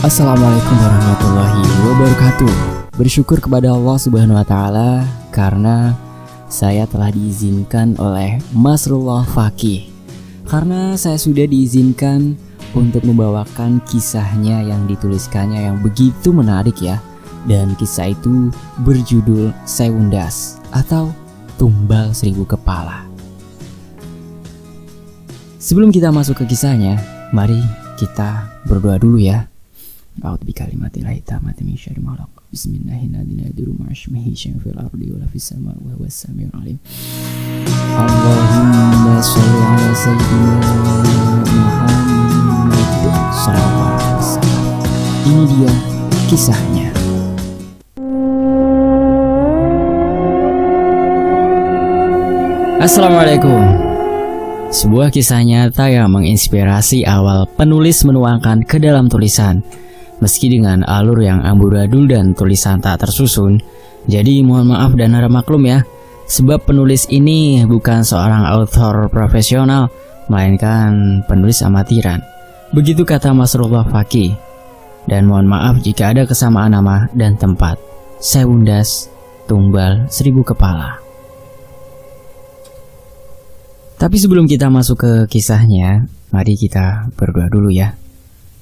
Assalamualaikum warahmatullahi wabarakatuh. Bersyukur kepada Allah Subhanahu wa Ta'ala karena saya telah diizinkan oleh Masrullah Fakih. Karena saya sudah diizinkan untuk membawakan kisahnya yang dituliskannya yang begitu menarik ya. Dan kisah itu berjudul Sewundas atau Tumbal Seribu Kepala. Sebelum kita masuk ke kisahnya, mari kita berdoa dulu ya. A'udzu bikalimatillahit tammati min syarri ma khalaq. Bismillahirrahmanirrahim. Fil ardi wa fis samaa'i wa huwas samiul alim. Allahumma shalli ala sayyidina Muhammad sallallahu alaihi wasallam. Ini dia kisahnya. Assalamualaikum. Sebuah kisah nyata yang menginspirasi awal penulis menuangkan ke dalam tulisan. Meski dengan alur yang amburadul dan tulisan tak tersusun, jadi mohon maaf dan harap maklum ya. Sebab penulis ini bukan seorang author profesional, melainkan penulis amatiran. Begitu kata Masrullah Fakih. Dan mohon maaf jika ada kesamaan nama dan tempat. Sewundas, Tumbal Seribu Kepala. Tapi sebelum kita masuk ke kisahnya, mari kita berdoa dulu ya.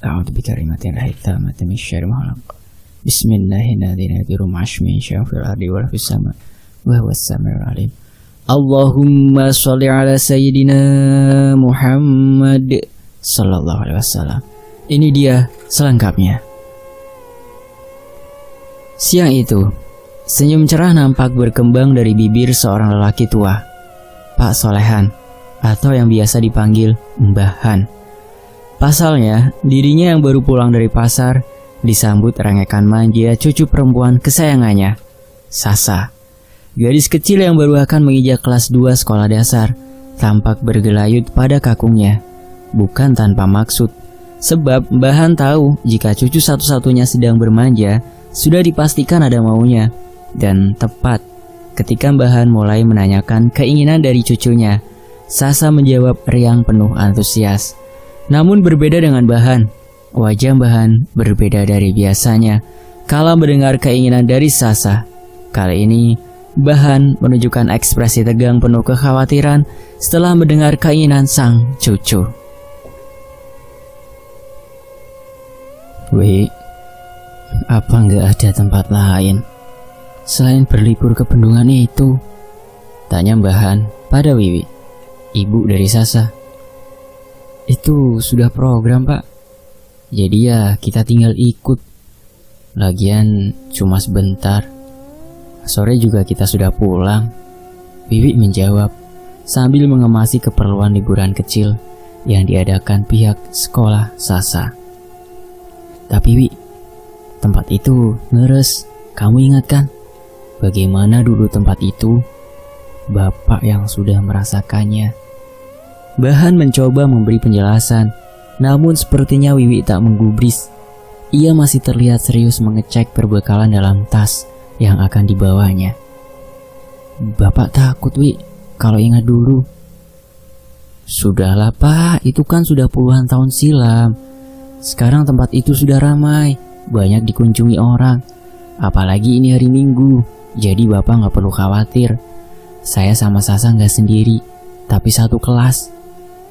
A'udzu bikalimatillahit tammati min syarri ma khalaq. Bismillahirrahmanirrahim. Fil ardi wa fis samaa'i wa huwas samiul alim. Allahumma shalli ala sayyidina Muhammad sallallahu alaihi wasallam. Ini dia selengkapnya. Siang itu, senyum cerah nampak berkembang dari bibir seorang lelaki tua, Pak Solehan, atau yang biasa dipanggil Mbahan. Pasalnya, dirinya yang baru pulang dari pasar disambut rengekan manja cucu perempuan kesayangannya, Sasa. Gadis kecil yang baru akan menginjak kelas 2 sekolah dasar, tampak bergelayut pada kakungnya. Bukan tanpa maksud, sebab Mbahan tahu jika cucu satu-satunya sedang bermanja, sudah dipastikan ada maunya. Dan tepat ketika Mbahan mulai menanyakan keinginan dari cucunya, Sasa menjawab riang penuh antusias. Namun berbeda dengan Mbahan, wajah Mbahan berbeda dari biasanya kala mendengar keinginan dari Sasa. Kali ini Mbahan menunjukkan ekspresi tegang penuh kekhawatiran setelah mendengar keinginan sang cucu. Wi, apa nggak ada tempat lain selain berlibur ke bendungan itu? Tanya Mbahan pada Wiwi, ibu dari Sasa. Itu sudah program pak, jadi ya kita tinggal ikut. Lagian cuma sebentar, sore juga kita sudah pulang. Wiwi menjawab sambil mengemasi keperluan liburan kecil yang diadakan pihak sekolah Sasa. Tapi Wi, tempat itu ngeres, kamu ingat kan? Bagaimana dulu tempat itu? Bapak yang sudah merasakannya. Mbahan mencoba memberi penjelasan, namun sepertinya Wiwi tak menggubris. Ia masih terlihat serius mengecek perbekalan dalam tas yang akan dibawanya. Bapak takut Wi, kalau ingat dulu. Sudahlah pak, itu kan sudah puluhan tahun silam. Sekarang tempat itu sudah ramai, banyak dikunjungi orang. Apalagi ini hari Minggu, jadi bapak gak perlu khawatir. Saya sama Sasa gak sendiri, tapi satu kelas.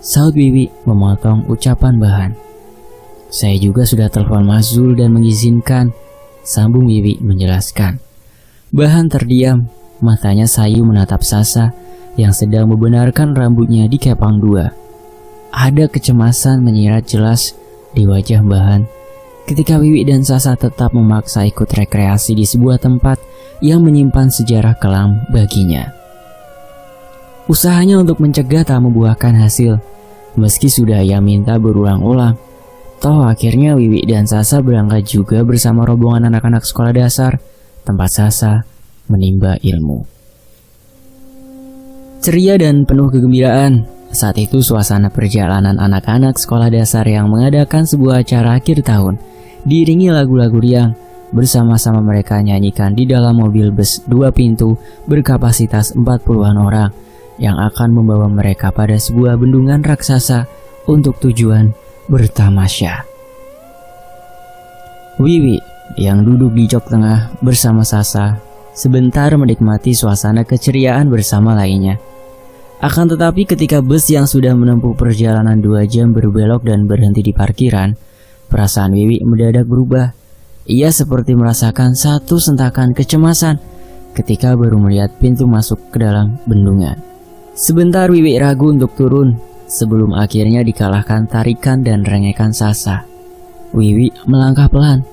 Saud Wiwi memotong ucapan Mbahan. Saya juga sudah telepon Mas Zul dan mengizinkan, sambung Wiwi menjelaskan. Mbahan terdiam, matanya sayu menatap Sasa yang sedang membenarkan rambutnya dikepang 2. Ada kecemasan menyirat jelas di wajah Mbahan ketika Wiwi dan Sasa tetap memaksa ikut rekreasi di sebuah tempat yang menyimpan sejarah kelam baginya. Usahanya untuk mencegah tak membuahkan hasil. Meski sudah ia minta berulang-ulang, toh akhirnya Wiwi dan Sasa berangkat juga bersama rombongan anak-anak sekolah dasar tempat Sasa menimba ilmu. Ceria dan penuh kegembiraan, saat itu suasana perjalanan anak-anak sekolah dasar yang mengadakan sebuah acara akhir tahun, diiringi lagu-lagu riang. Bersama-sama mereka nyanyikan di dalam mobil bus 2 pintu berkapasitas 40-an orang yang akan membawa mereka pada sebuah bendungan raksasa untuk tujuan bertamasya. Wiwi yang duduk di jok tengah bersama Sasa sebentar menikmati suasana keceriaan bersama lainnya. Akan tetapi ketika bus yang sudah menempuh perjalanan 2 jam berbelok dan berhenti di parkiran, perasaan Wiwi mendadak berubah. Ia seperti merasakan satu sentakan kecemasan ketika baru melihat pintu masuk ke dalam bendungan. Sebentar Wiwi ragu untuk turun sebelum akhirnya dikalahkan tarikan dan rengekan Sasa. Wiwi melangkah pelan,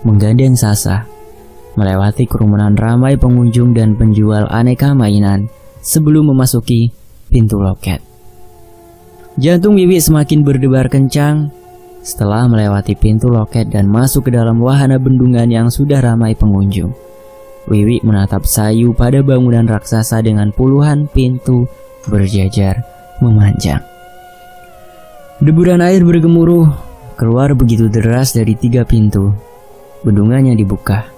menggandeng Sasa, melewati kerumunan ramai pengunjung dan penjual aneka mainan sebelum memasuki pintu loket. Jantung Wiwi semakin berdebar kencang setelah melewati pintu loket dan masuk ke dalam wahana bendungan yang sudah ramai pengunjung. Wiwi menatap sayu pada bangunan raksasa dengan puluhan pintu berjajar memanjang. Deburan air bergemuruh keluar begitu deras dari 3 pintu. Bendungannya dibuka,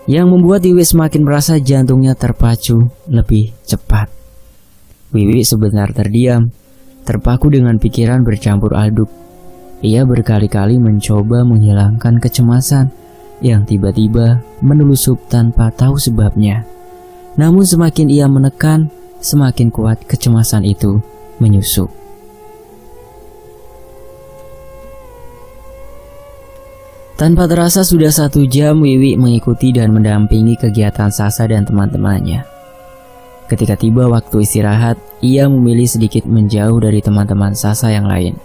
yang membuat Wiwi semakin merasa jantungnya terpacu lebih cepat. Wiwi sebentar terdiam, terpaku dengan pikiran bercampur aduk. Ia berkali-kali mencoba menghilangkan kecemasan yang tiba-tiba menelusup tanpa tahu sebabnya. Namun semakin ia menekan, semakin kuat kecemasan itu menyusup. Tanpa terasa sudah 1 jam Wiwi mengikuti dan mendampingi kegiatan Sasa dan teman-temannya. Ketika tiba waktu istirahat, ia memilih sedikit menjauh dari teman-teman Sasa yang lain.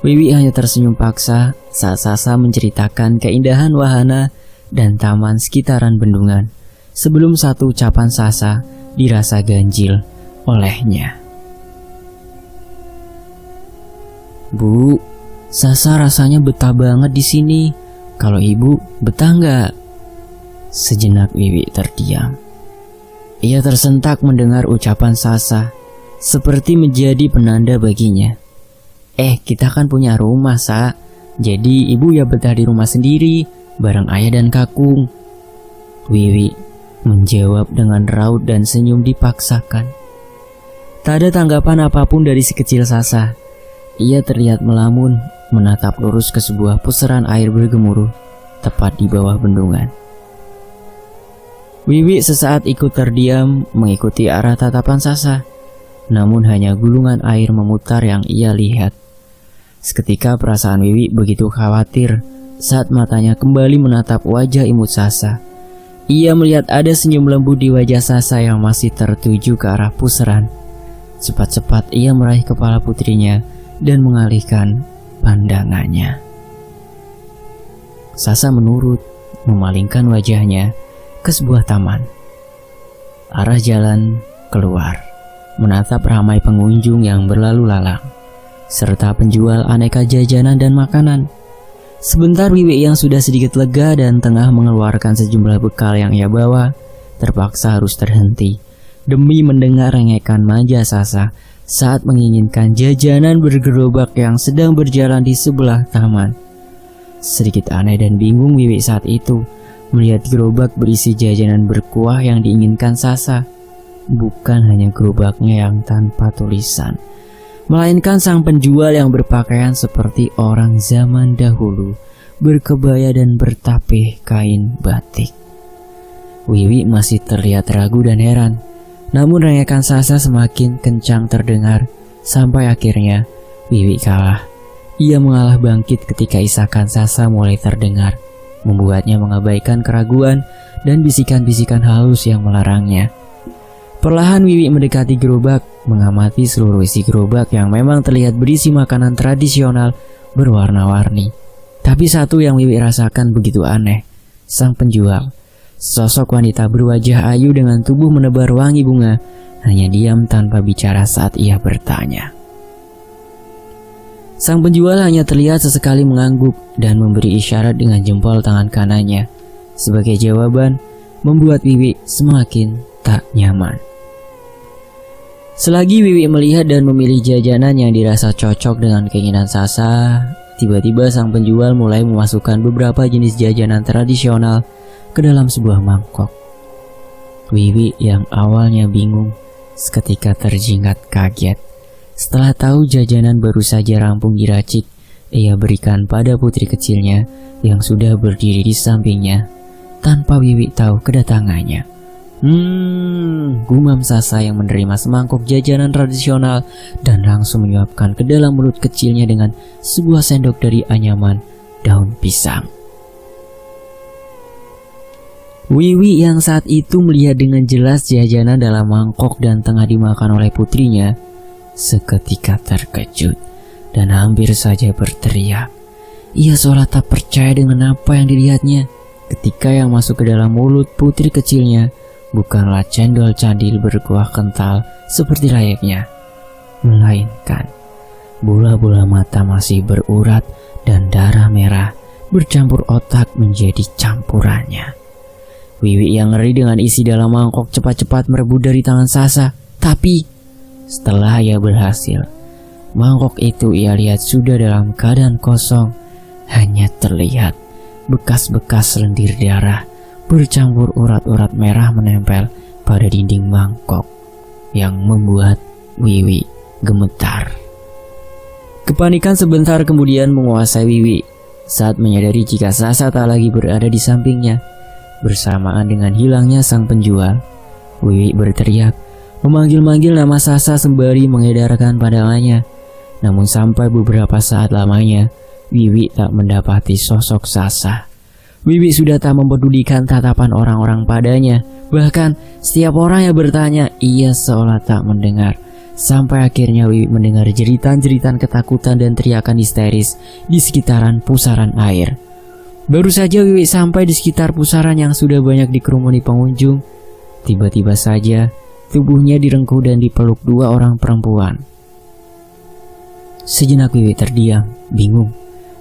Wiwi hanya tersenyum paksa saat Sasa menceritakan keindahan wahana dan taman sekitaran bendungan sebelum satu ucapan Sasa dirasa ganjil olehnya. "Bu, Sasa rasanya betah banget di sini. Kalau ibu betah nggak?" Sejenak Wiwi terdiam. Ia tersentak mendengar ucapan Sasa, seperti menjadi penanda baginya. Kita kan punya rumah, Sa. Jadi ibu ya betah di rumah sendiri, bareng ayah dan kakung." Wiwi menjawab dengan raut dan senyum dipaksakan. Tak ada tanggapan apapun dari si kecil Sasa. Ia terlihat melamun, menatap lurus ke sebuah pusaran air bergemuruh tepat di bawah bendungan. Wiwi sesaat ikut terdiam mengikuti arah tatapan Sasa, namun hanya gulungan air memutar yang ia lihat. Seketika perasaan Wiwi begitu khawatir saat matanya kembali menatap wajah imut Sasa. Ia melihat ada senyum lembut di wajah Sasa yang masih tertuju ke arah pusaran. Cepat-cepat ia meraih kepala putrinya dan mengalihkan pandangannya. Sasa menurut, memalingkan wajahnya ke sebuah taman. Arah jalan keluar, menatap ramai pengunjung yang berlalu lalang, serta penjual aneka jajanan dan makanan. Sebentar Wiwi yang sudah sedikit lega dan tengah mengeluarkan sejumlah bekal yang ia bawa, terpaksa harus terhenti demi mendengar rengekan manja Sasa saat menginginkan jajanan bergerobak yang sedang berjalan di sebelah taman. Sedikit aneh dan bingung Wiwi saat itu melihat gerobak berisi jajanan berkuah yang diinginkan Sasa. Bukan hanya gerobaknya yang tanpa tulisan, melainkan sang penjual yang berpakaian seperti orang zaman dahulu, berkebaya dan bertapih kain batik. Wiwi masih terlihat ragu dan heran, namun rengekan Sasa semakin kencang terdengar sampai akhirnya Wiwi kalah. Ia mengalah bangkit ketika isakan Sasa mulai terdengar, membuatnya mengabaikan keraguan dan bisikan-bisikan halus yang melarangnya. Perlahan Wiwi mendekati gerobak, mengamati seluruh isi gerobak yang memang terlihat berisi makanan tradisional berwarna-warni. Tapi satu yang Wiwi rasakan begitu aneh. Sang penjual, sosok wanita berwajah ayu dengan tubuh menebar wangi bunga, hanya diam tanpa bicara saat ia bertanya. Sang penjual hanya terlihat sesekali mengangguk dan memberi isyarat dengan jempol tangan kanannya. Sebagai jawaban, membuat Wiwi semakin tak nyaman. Selagi Wiwi melihat dan memilih jajanan yang dirasa cocok dengan keinginan Sasa, tiba-tiba sang penjual mulai memasukkan beberapa jenis jajanan tradisional ke dalam sebuah mangkok. Wiwi yang awalnya bingung, seketika terjingkat kaget. Setelah tahu jajanan baru saja rampung diracik ia berikan pada putri kecilnya yang sudah berdiri di sampingnya tanpa Wiwi tahu kedatangannya. Gumam Sasa yang menerima semangkuk jajanan tradisional dan langsung menyuapkan ke dalam mulut kecilnya dengan sebuah sendok dari anyaman daun pisang. Wiwi yang saat itu melihat dengan jelas jajanan dalam mangkok dan tengah dimakan oleh putrinya, seketika terkejut dan hampir saja berteriak. Ia seolah tak percaya dengan apa yang dilihatnya ketika yang masuk ke dalam mulut putri kecilnya bukanlah cendol candil berkuah kental seperti layaknya, melainkan bola-bola mata masih berurat dan darah merah bercampur otak menjadi campurannya. Wiwi yang ngeri dengan isi dalam mangkok cepat-cepat merebut dari tangan Sasa, tapi setelah ia berhasil, mangkok itu ia lihat sudah dalam keadaan kosong, hanya terlihat bekas-bekas lendir darah bercampur urat-urat merah menempel pada dinding mangkok yang membuat Wiwi gemetar. Kepanikan sebentar kemudian menguasai Wiwi saat menyadari jika Sasa tak lagi berada di sampingnya. Bersamaan dengan hilangnya sang penjual, Wiwi berteriak, memanggil-manggil nama Sasa sembari mengedarkan pandangannya. Namun sampai beberapa saat lamanya, Wiwi tak mendapati sosok Sasa. Wiwi sudah tak mempedulikan tatapan orang-orang padanya. Bahkan setiap orang yang bertanya, ia seolah tak mendengar. Sampai akhirnya Wiwi mendengar jeritan-jeritan ketakutan dan teriakan histeris di sekitaran pusaran air. Baru saja Wiwi sampai di sekitar pusaran yang sudah banyak dikerumuni pengunjung, tiba-tiba saja tubuhnya direngkuh dan dipeluk dua orang perempuan. Sejenak Wiwi terdiam, bingung,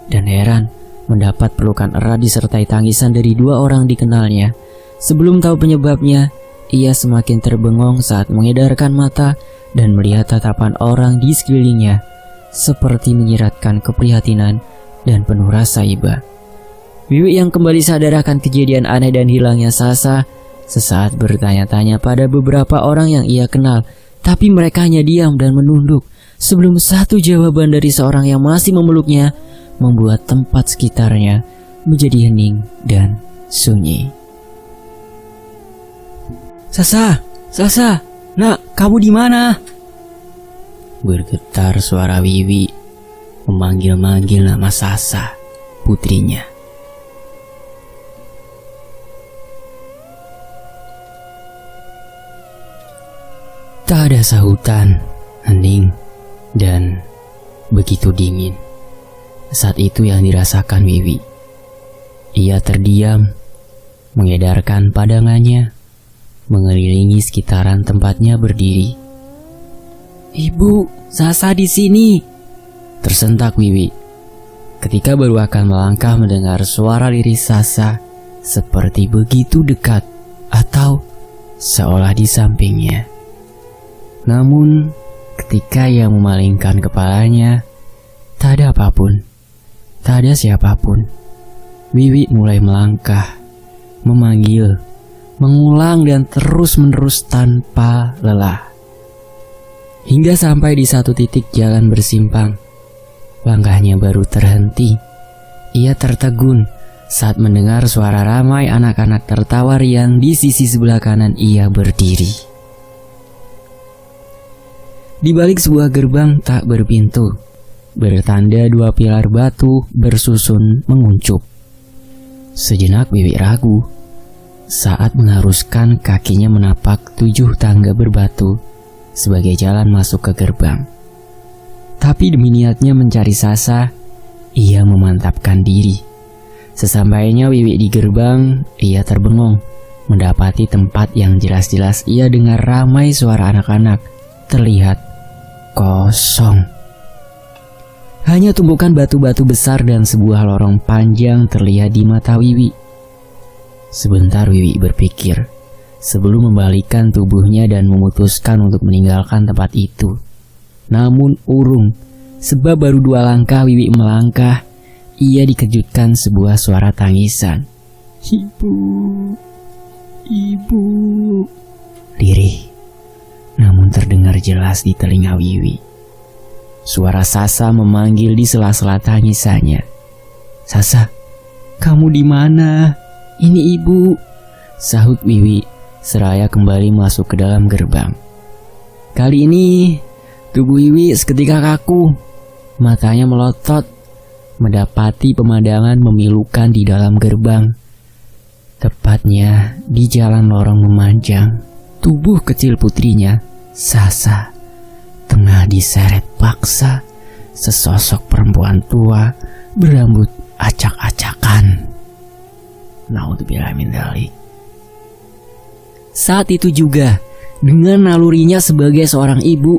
dan heran mendapat pelukan erat disertai tangisan dari dua orang dikenalnya. Sebelum tahu penyebabnya, ia semakin terbengong saat mengedarkan mata dan melihat tatapan orang di sekelilingnya, seperti menyiratkan keprihatinan dan penuh rasa iba. Wiwi yang kembali sadar akan kejadian aneh dan hilangnya Sasa, sesaat bertanya-tanya pada beberapa orang yang ia kenal, tapi mereka hanya diam dan menunduk sebelum satu jawaban dari seorang yang masih memeluknya membuat tempat sekitarnya menjadi hening dan sunyi. Sasa, Sasa, nak, kamu di mana? Bergetar suara Wiwi memanggil-manggil nama Sasa, putrinya. Tak ada sahutan, hening, dan begitu dingin. Saat itu yang dirasakan Wiwi. Ia terdiam, mengedarkan pandangannya, mengelilingi sekitaran tempatnya berdiri. Ibu, Sasa di sini, tersentak Wiwi. Ketika baru akan melangkah mendengar suara lirih Sasa seperti begitu dekat atau seolah di sampingnya. Namun, ketika ia memalingkan kepalanya, tak ada apapun. Tak ada siapapun. Wiwi mulai melangkah, memanggil, mengulang dan terus-menerus tanpa lelah. Hingga sampai di satu titik jalan bersimpang. Langkahnya baru terhenti. Ia tertegun saat mendengar suara ramai anak-anak tertawa riang di sisi sebelah kanan ia berdiri. Di balik sebuah gerbang tak berpintu, bertanda dua pilar batu bersusun menguncup. Sejenak Wiwi ragu saat mengharuskan kakinya menapak 7 tangga berbatu sebagai jalan masuk ke gerbang. Tapi demi niatnya mencari Sasa, ia memantapkan diri. Sesampainya Wiwi di gerbang, ia terbengong mendapati tempat yang jelas-jelas ia dengar ramai suara anak-anak terlihat kosong. Hanya tumpukan batu-batu besar dan sebuah lorong panjang terlihat di mata Wiwi. Sebentar Wiwi berpikir sebelum membalikkan tubuhnya dan memutuskan untuk meninggalkan tempat itu. Namun urung, sebab baru 2 langkah Wiwi melangkah, ia dikejutkan sebuah suara tangisan. Ibu, ibu, lirih, namun terdengar jelas di telinga Wiwi. Suara Sasa memanggil di sela-sela tangisannya. "Sasa, kamu di mana? Ini ibu," sahut Wiwi seraya kembali masuk ke dalam gerbang. Kali ini tubuh Wiwi seketika kaku. Matanya melotot mendapati pemandangan memilukan di dalam gerbang. Tepatnya di jalan lorong memanjang, tubuh kecil putrinya, Sasa, tengah diseret paksa sesosok perempuan tua berambut acak-acakan. Naudzubillah min dzalik. Saat itu juga, dengan nalurinya sebagai seorang ibu,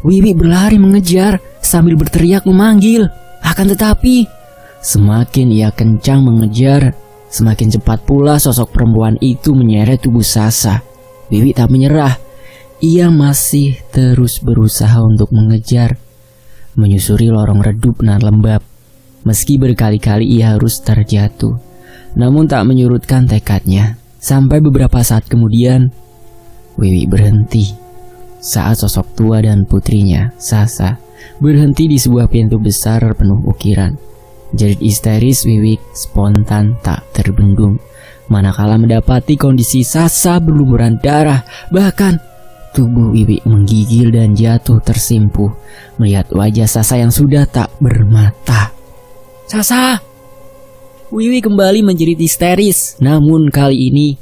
Wiwi berlari mengejar sambil berteriak memanggil. Akan tetapi, semakin ia kencang mengejar, semakin cepat pula sosok perempuan itu menyeret tubuh Sasa. Wiwi tak menyerah. Ia masih terus berusaha untuk mengejar, menyusuri lorong redup dan lembab. Meski berkali-kali ia harus terjatuh, namun tak menyurutkan tekadnya. Sampai beberapa saat kemudian, Wiwi berhenti saat sosok tua dan putrinya, Sasa, berhenti di sebuah pintu besar penuh ukiran. Jerit histeris Wiwi spontan tak terbendung manakala mendapati kondisi Sasa berlumuran darah. Bahkan tubuh Wiwi menggigil dan jatuh tersimpuh melihat wajah Sasa yang sudah tak bermata. "Sasa!" Wiwi kembali menjerit histeris. Namun kali ini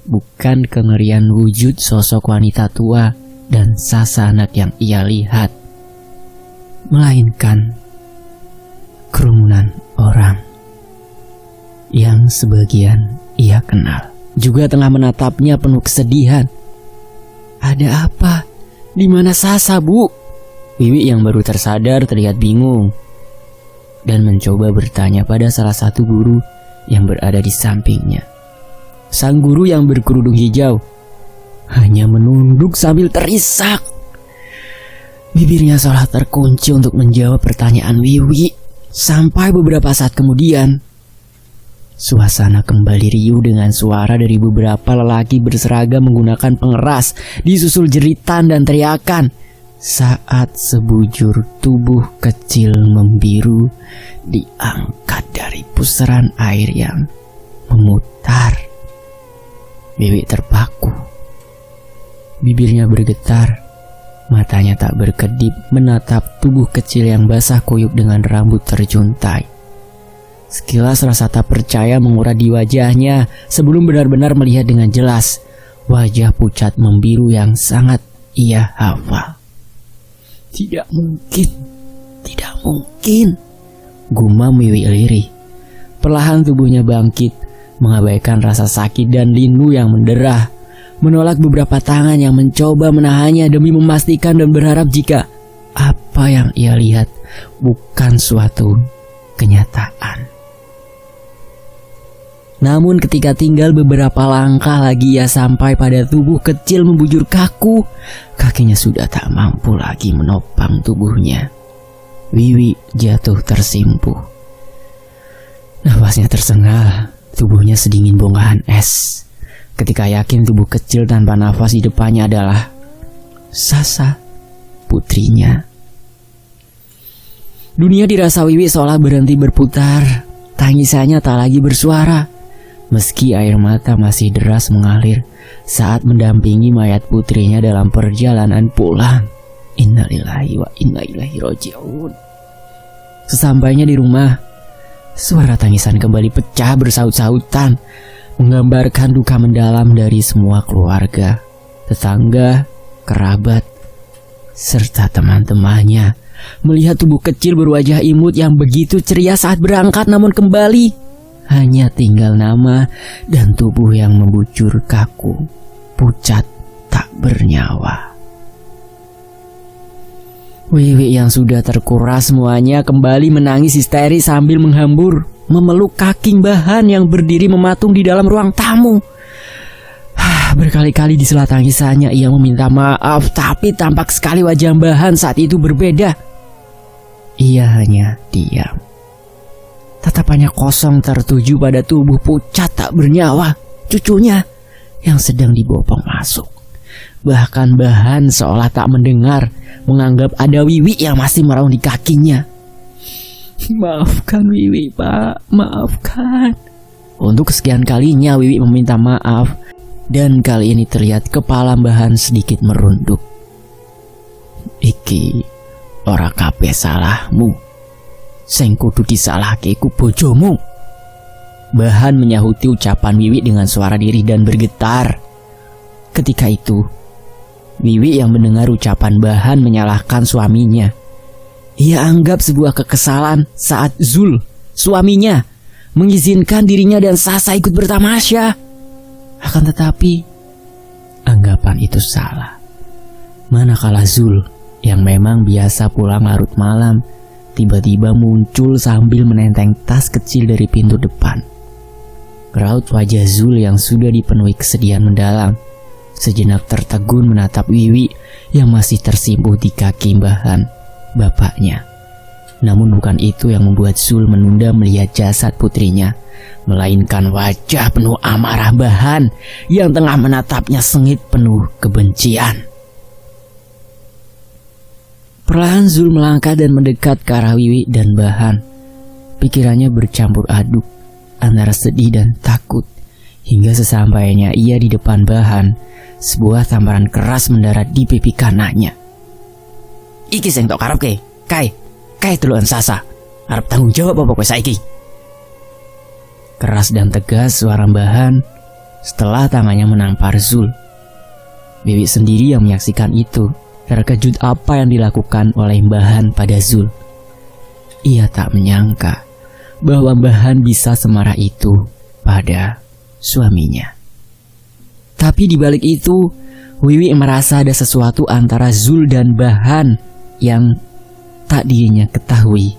bukan kengerian wujud sosok wanita tua dan Sasa anak yang ia lihat, melainkan kerumunan orang yang sebagian ia kenal juga tengah menatapnya penuh kesedihan. "Ada apa? Di mana Sasa, Bu?" Wiwi yang baru tersadar terlihat bingung dan mencoba bertanya pada salah satu guru yang berada di sampingnya. Sang guru yang berkerudung hijau hanya menunduk sambil terisak. Bibirnya seolah terkunci untuk menjawab pertanyaan Wiwi. Sampai beberapa saat kemudian, suasana kembali riuh dengan suara dari beberapa lelaki berseragam menggunakan pengeras, disusul jeritan dan teriakan saat sebujur tubuh kecil membiru diangkat dari pusaran air yang memutar. Wiwi terpaku. Bibirnya bergetar, matanya tak berkedip menatap tubuh kecil yang basah kuyup dengan rambut terjuntai. Sekilas rasa tak percaya mengurat di wajahnya sebelum benar-benar melihat dengan jelas wajah pucat membiru yang sangat ia hafal. Tidak mungkin, gumam Wiwi lirih. Perlahan tubuhnya bangkit, mengabaikan rasa sakit dan lindu yang menderah, menolak beberapa tangan yang mencoba menahannya demi memastikan dan berharap jika apa yang ia lihat bukan suatu kenyataan. Namun ketika tinggal beberapa langkah lagi ia sampai pada tubuh kecil membujur kaku, kakinya sudah tak mampu lagi menopang tubuhnya. Wiwi jatuh tersimpuh. Nafasnya tersengal, tubuhnya sedingin bongkahan es. Ketika yakin tubuh kecil tanpa nafas di depannya adalah Sasa, putrinya. Dunia dirasa Wiwi seolah berhenti berputar. Tangisannya tak lagi bersuara. Meski air mata masih deras mengalir saat mendampingi mayat putrinya dalam perjalanan pulang. Innalillahi wa inna ilaihi raji'un. Sesampainya di rumah, suara tangisan kembali pecah bersaut-sautan, menggambarkan duka mendalam dari semua keluarga, tetangga, kerabat, serta teman-temannya melihat tubuh kecil berwajah imut yang begitu ceria saat berangkat, namun kembali hanya tinggal nama dan tubuh yang membujur kaku, pucat, tak bernyawa. Wiwi yang sudah terkuras semuanya kembali menangis histeris sambil menghambur, memeluk kaki Bahan yang berdiri mematung di dalam ruang tamu. Berkali-kali di sela tangisannya ia meminta maaf, tapi tampak sekali wajah Bahan saat itu berbeda. Ia hanya diam. Tatapannya kosong tertuju pada tubuh pucat tak bernyawa, cucunya yang sedang dibopong masuk. Bahkan Bahan seolah tak mendengar, menganggap ada Wiwi yang masih meraung di kakinya. "Maafkan Wiwi, Pak, maafkan." Untuk kesekian kalinya Wiwi meminta maaf, dan kali ini terlihat kepala Bahan sedikit merunduk. "Iki ora kabeh salahmu. Sing kudu disalahke iku bojomu." Bahan menyahuti ucapan Wiwi dengan suara lirih dan bergetar. Ketika itu, Wiwi yang mendengar ucapan Bahan menyalahkan suaminya. Ia anggap sebuah kekesalan saat Zul, suaminya, mengizinkan dirinya dan Sasa ikut bertamasya. Akan tetapi, anggapan itu salah. Manakala Zul, yang memang biasa pulang larut malam, tiba-tiba muncul sambil menenteng tas kecil dari pintu depan. Raut wajah Zul yang sudah dipenuhi kesedihan mendalam. Sejenak tertegun menatap Wiwi yang masih tersimbuh di kaki Bahan, bapaknya. Namun bukan itu yang membuat Zul menunda melihat jasad putrinya, melainkan wajah penuh amarah Bahan yang tengah menatapnya sengit penuh kebencian. Perlahan Zul melangkah dan mendekat ke arah Wiwi dan Bahan. Pikirannya bercampur aduk antara sedih dan takut, hingga sesampainya ia di depan Bahan, sebuah tamparan keras mendarat di pipi kanannya. "Iki sing tok karepke, Kai deloken Sasa. Arep tanggung jawab apa kowe saiki?" Keras dan tegas suara Bahan setelah tangannya menampar Zul. Wiwi sendiri yang menyaksikan itu, terkejut apa yang dilakukan oleh Bahan pada Zul. Ia tak menyangka bahwa Bahan bisa semarah itu pada suaminya. Tapi di balik itu, Wiwi merasa ada sesuatu antara Zul dan Bahan yang tak dirinya ketahui.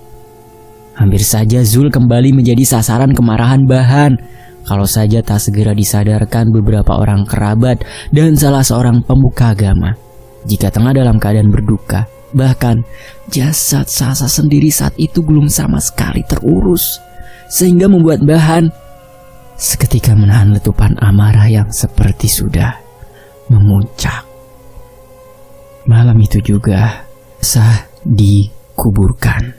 Hampir saja Zul kembali menjadi sasaran kemarahan Bahan kalau saja tak segera disadarkan beberapa orang kerabat dan salah seorang pemuka agama jika tengah dalam keadaan berduka. Bahkan jasad Sasa sendiri saat itu belum sama sekali terurus, sehingga membuat Bahan seketika menahan letupan amarah yang seperti sudah memuncak. Malam itu juga Sah dikuburkan.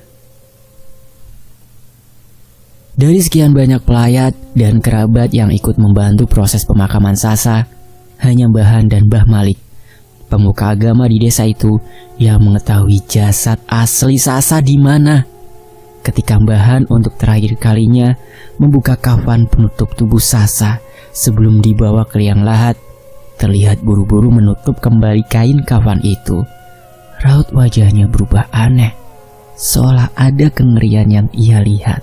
Dari sekian banyak pelayat dan kerabat yang ikut membantu proses pemakaman Sasa, hanya Bahan dan Mbah Malik, pemuka agama di desa itu, yang mengetahui jasad asli Sasa di mana. Ketika Bahan untuk terakhir kalinya membuka kafan penutup tubuh Sasa sebelum dibawa ke liang lahat, terlihat buru-buru menutup kembali kain kafan itu. Raut wajahnya berubah aneh, seolah ada kengerian yang ia lihat.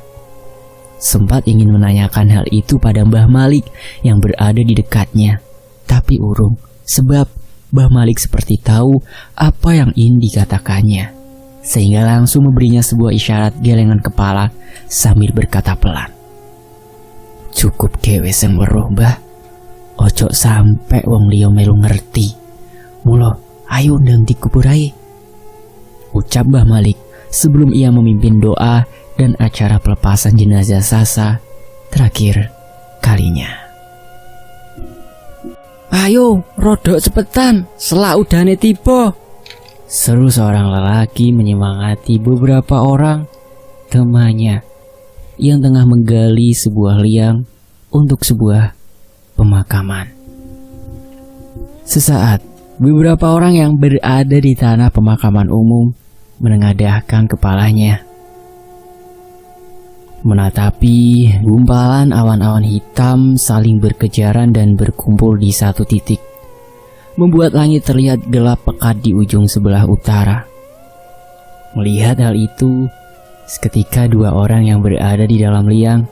Sempat ingin menanyakan hal itu pada Mbah Malik yang berada di dekatnya, tapi urung, sebab Mbah Malik seperti tahu apa yang ingin dikatakannya, sehingga langsung memberinya sebuah isyarat gelengan kepala sambil berkata pelan, "Cukup dewe sing weruh, Mbah. Ojo sampe wong liya melu ngerti. Mula ayo ndang dikubur ae," ucap Mbah Malik sebelum ia memimpin doa dan acara pelepasan jenazah Sasa terakhir kalinya. "Ayo, rodok cepetan, selak udane tiba," seru seorang lelaki menyemangati beberapa orang temannya yang tengah menggali sebuah liang untuk sebuah pemakaman. Sesaat, beberapa orang yang berada di tanah pemakaman umum menengadahkan kepalanya, menatapi gumpalan awan-awan hitam saling berkejaran dan berkumpul di satu titik, membuat langit terlihat gelap pekat di ujung sebelah utara. Melihat hal itu, seketika dua orang yang berada di dalam liang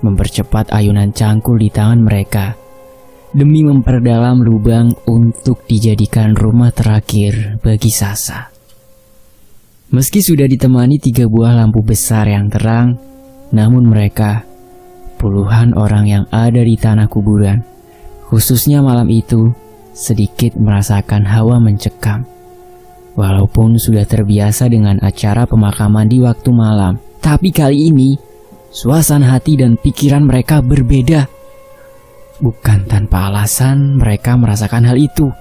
mempercepat ayunan cangkul di tangan mereka demi memperdalam lubang untuk dijadikan rumah terakhir bagi Sasa. Meski sudah ditemani 3 buah lampu besar yang terang, namun mereka, puluhan orang yang ada di tanah kuburan, khususnya malam itu, sedikit merasakan hawa mencekam. Walaupun sudah terbiasa dengan acara pemakaman di waktu malam, tapi kali ini suasana hati dan pikiran mereka berbeda. Bukan tanpa alasan mereka merasakan hal itu.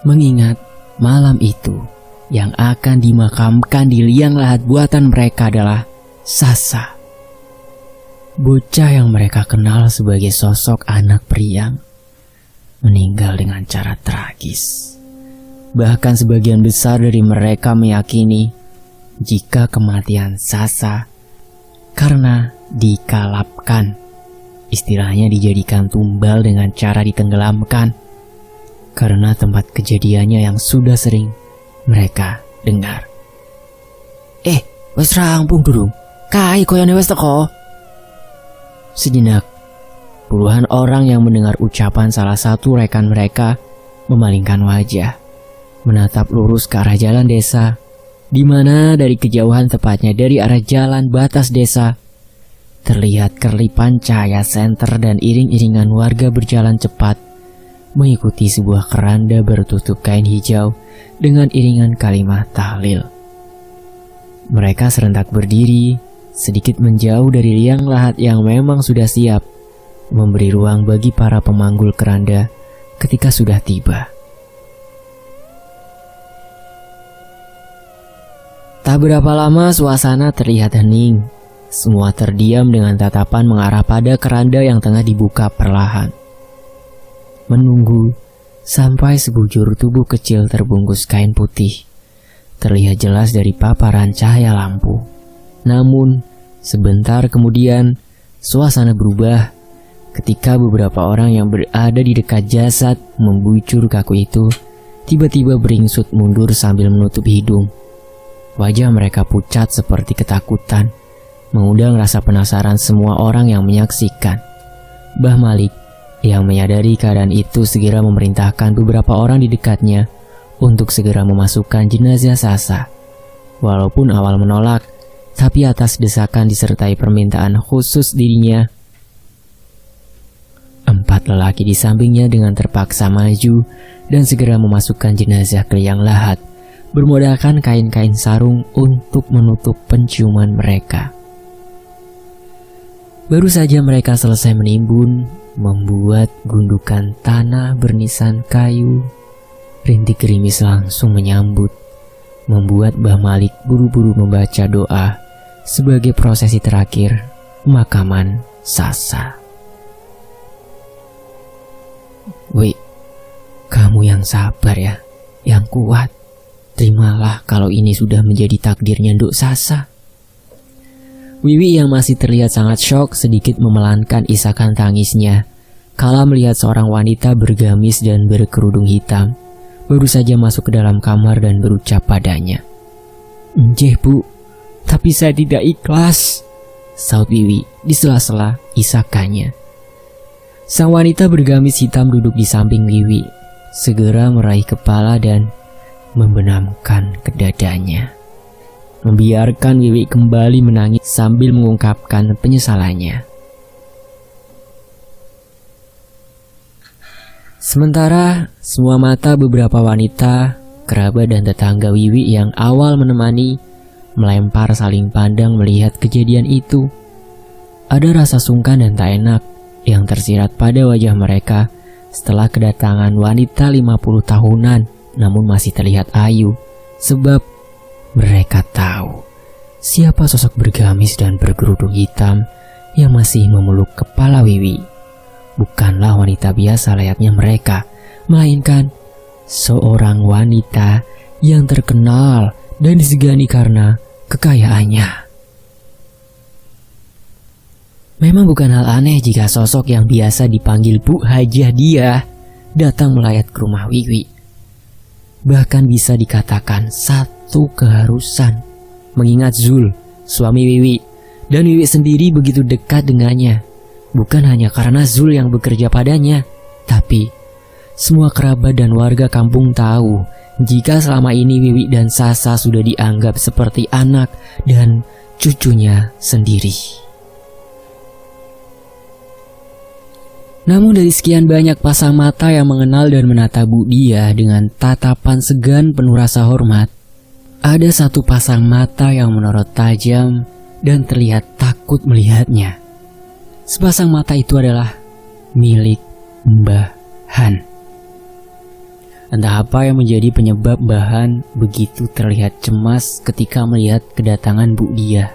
Mengingat malam itu yang akan dimakamkan di liang lahat buatan mereka adalah Sasa, bocah yang mereka kenal sebagai sosok anak periang, meninggal dengan cara tragis. Bahkan sebagian besar dari mereka meyakini jika kematian Sasa karena dikalapkan, istilahnya dijadikan tumbal dengan cara ditenggelamkan, karena tempat kejadiannya yang sudah sering mereka dengar. Wes rampung dulu, kai koyone wes teko. Sejenak, puluhan orang yang mendengar ucapan salah satu rekan mereka memalingkan wajah, menatap lurus ke arah jalan desa, di mana dari kejauhan, tepatnya dari arah jalan batas desa, terlihat kerlipan cahaya senter dan iring-iringan warga berjalan cepat mengikuti sebuah keranda bertutup kain hijau dengan iringan kalimat tahlil. Mereka serentak berdiri, sedikit menjauh dari liang lahat yang memang sudah siap, memberi ruang bagi para pemanggul keranda ketika sudah tiba. Tak berapa lama suasana terlihat hening. Semua terdiam dengan tatapan mengarah pada keranda yang tengah dibuka perlahan. Menunggu sampai sebujur tubuh kecil terbungkus kain putih terlihat jelas dari paparan cahaya lampu. Namun, sebentar kemudian, suasana berubah ketika beberapa orang yang berada di dekat jasad membujur kaku itu tiba-tiba beringsut mundur sambil menutup hidung. Wajah mereka pucat seperti ketakutan, mengundang rasa penasaran semua orang yang menyaksikan. Mbah Malik yang menyadari keadaan itu segera memerintahkan beberapa orang di dekatnya untuk segera memasukkan jenazah Sasa. Walaupun awal menolak, tapi atas desakan disertai permintaan khusus dirinya, 4 lelaki di sampingnya dengan terpaksa maju dan segera memasukkan jenazah ke liang lahat, bermodalkan kain-kain sarung untuk menutup penciuman mereka. Baru saja mereka selesai menimbun, membuat gundukan tanah bernisan kayu, rintik gerimis langsung menyambut, membuat Mbah Malik buru-buru membaca doa sebagai prosesi terakhir pemakaman Sasa. Wih, kamu yang sabar ya, yang kuat. Terimalah kalau ini sudah menjadi takdirnya Nduk Sasa. Wiwi yang masih terlihat sangat syok sedikit memelankan isakan tangisnya kala melihat seorang wanita bergamis dan berkerudung hitam baru saja masuk ke dalam kamar dan berucap padanya. "Njeh Bu, tapi saya tidak ikhlas," saut Wiwi di sela-sela isakannya. Sang wanita bergamis hitam duduk di samping Wiwi, segera meraih kepala dan membenamkan ke dadanya, membiarkan Wiwi kembali menangis sambil mengungkapkan penyesalannya. Sementara semua mata beberapa wanita, kerabat dan tetangga Wiwi yang awal menemani melempar saling pandang melihat kejadian itu. Ada rasa sungkan dan tak enak yang tersirat pada wajah mereka setelah kedatangan wanita 50 tahunan namun masih terlihat ayu, sebab mereka tahu siapa sosok bergamis dan berkerudung hitam yang masih memeluk kepala Wiwi. Bukanlah wanita biasa layaknya mereka, melainkan seorang wanita yang terkenal dan disegani karena kekayaannya. Memang bukan hal aneh jika sosok yang biasa dipanggil Bu Hajah dia datang melayat ke rumah Wiwi. Bahkan bisa dikatakan satu keharusan, mengingat Zul, suami Wiwi, dan Wiwi sendiri begitu dekat dengannya. Bukan hanya karena Zul yang bekerja padanya, tapi semua kerabat dan warga kampung tahu jika selama ini Wiwi dan Sasa sudah dianggap seperti anak dan cucunya sendiri. Namun dari sekian banyak pasang mata yang mengenal dan menatap Bu Dia dengan tatapan segan penuh rasa hormat, ada satu pasang mata yang menorot tajam dan terlihat takut melihatnya. Sepasang mata itu adalah milik Mbah Han. Entah apa yang menjadi penyebab Bahan begitu terlihat cemas ketika melihat kedatangan Bu Diah.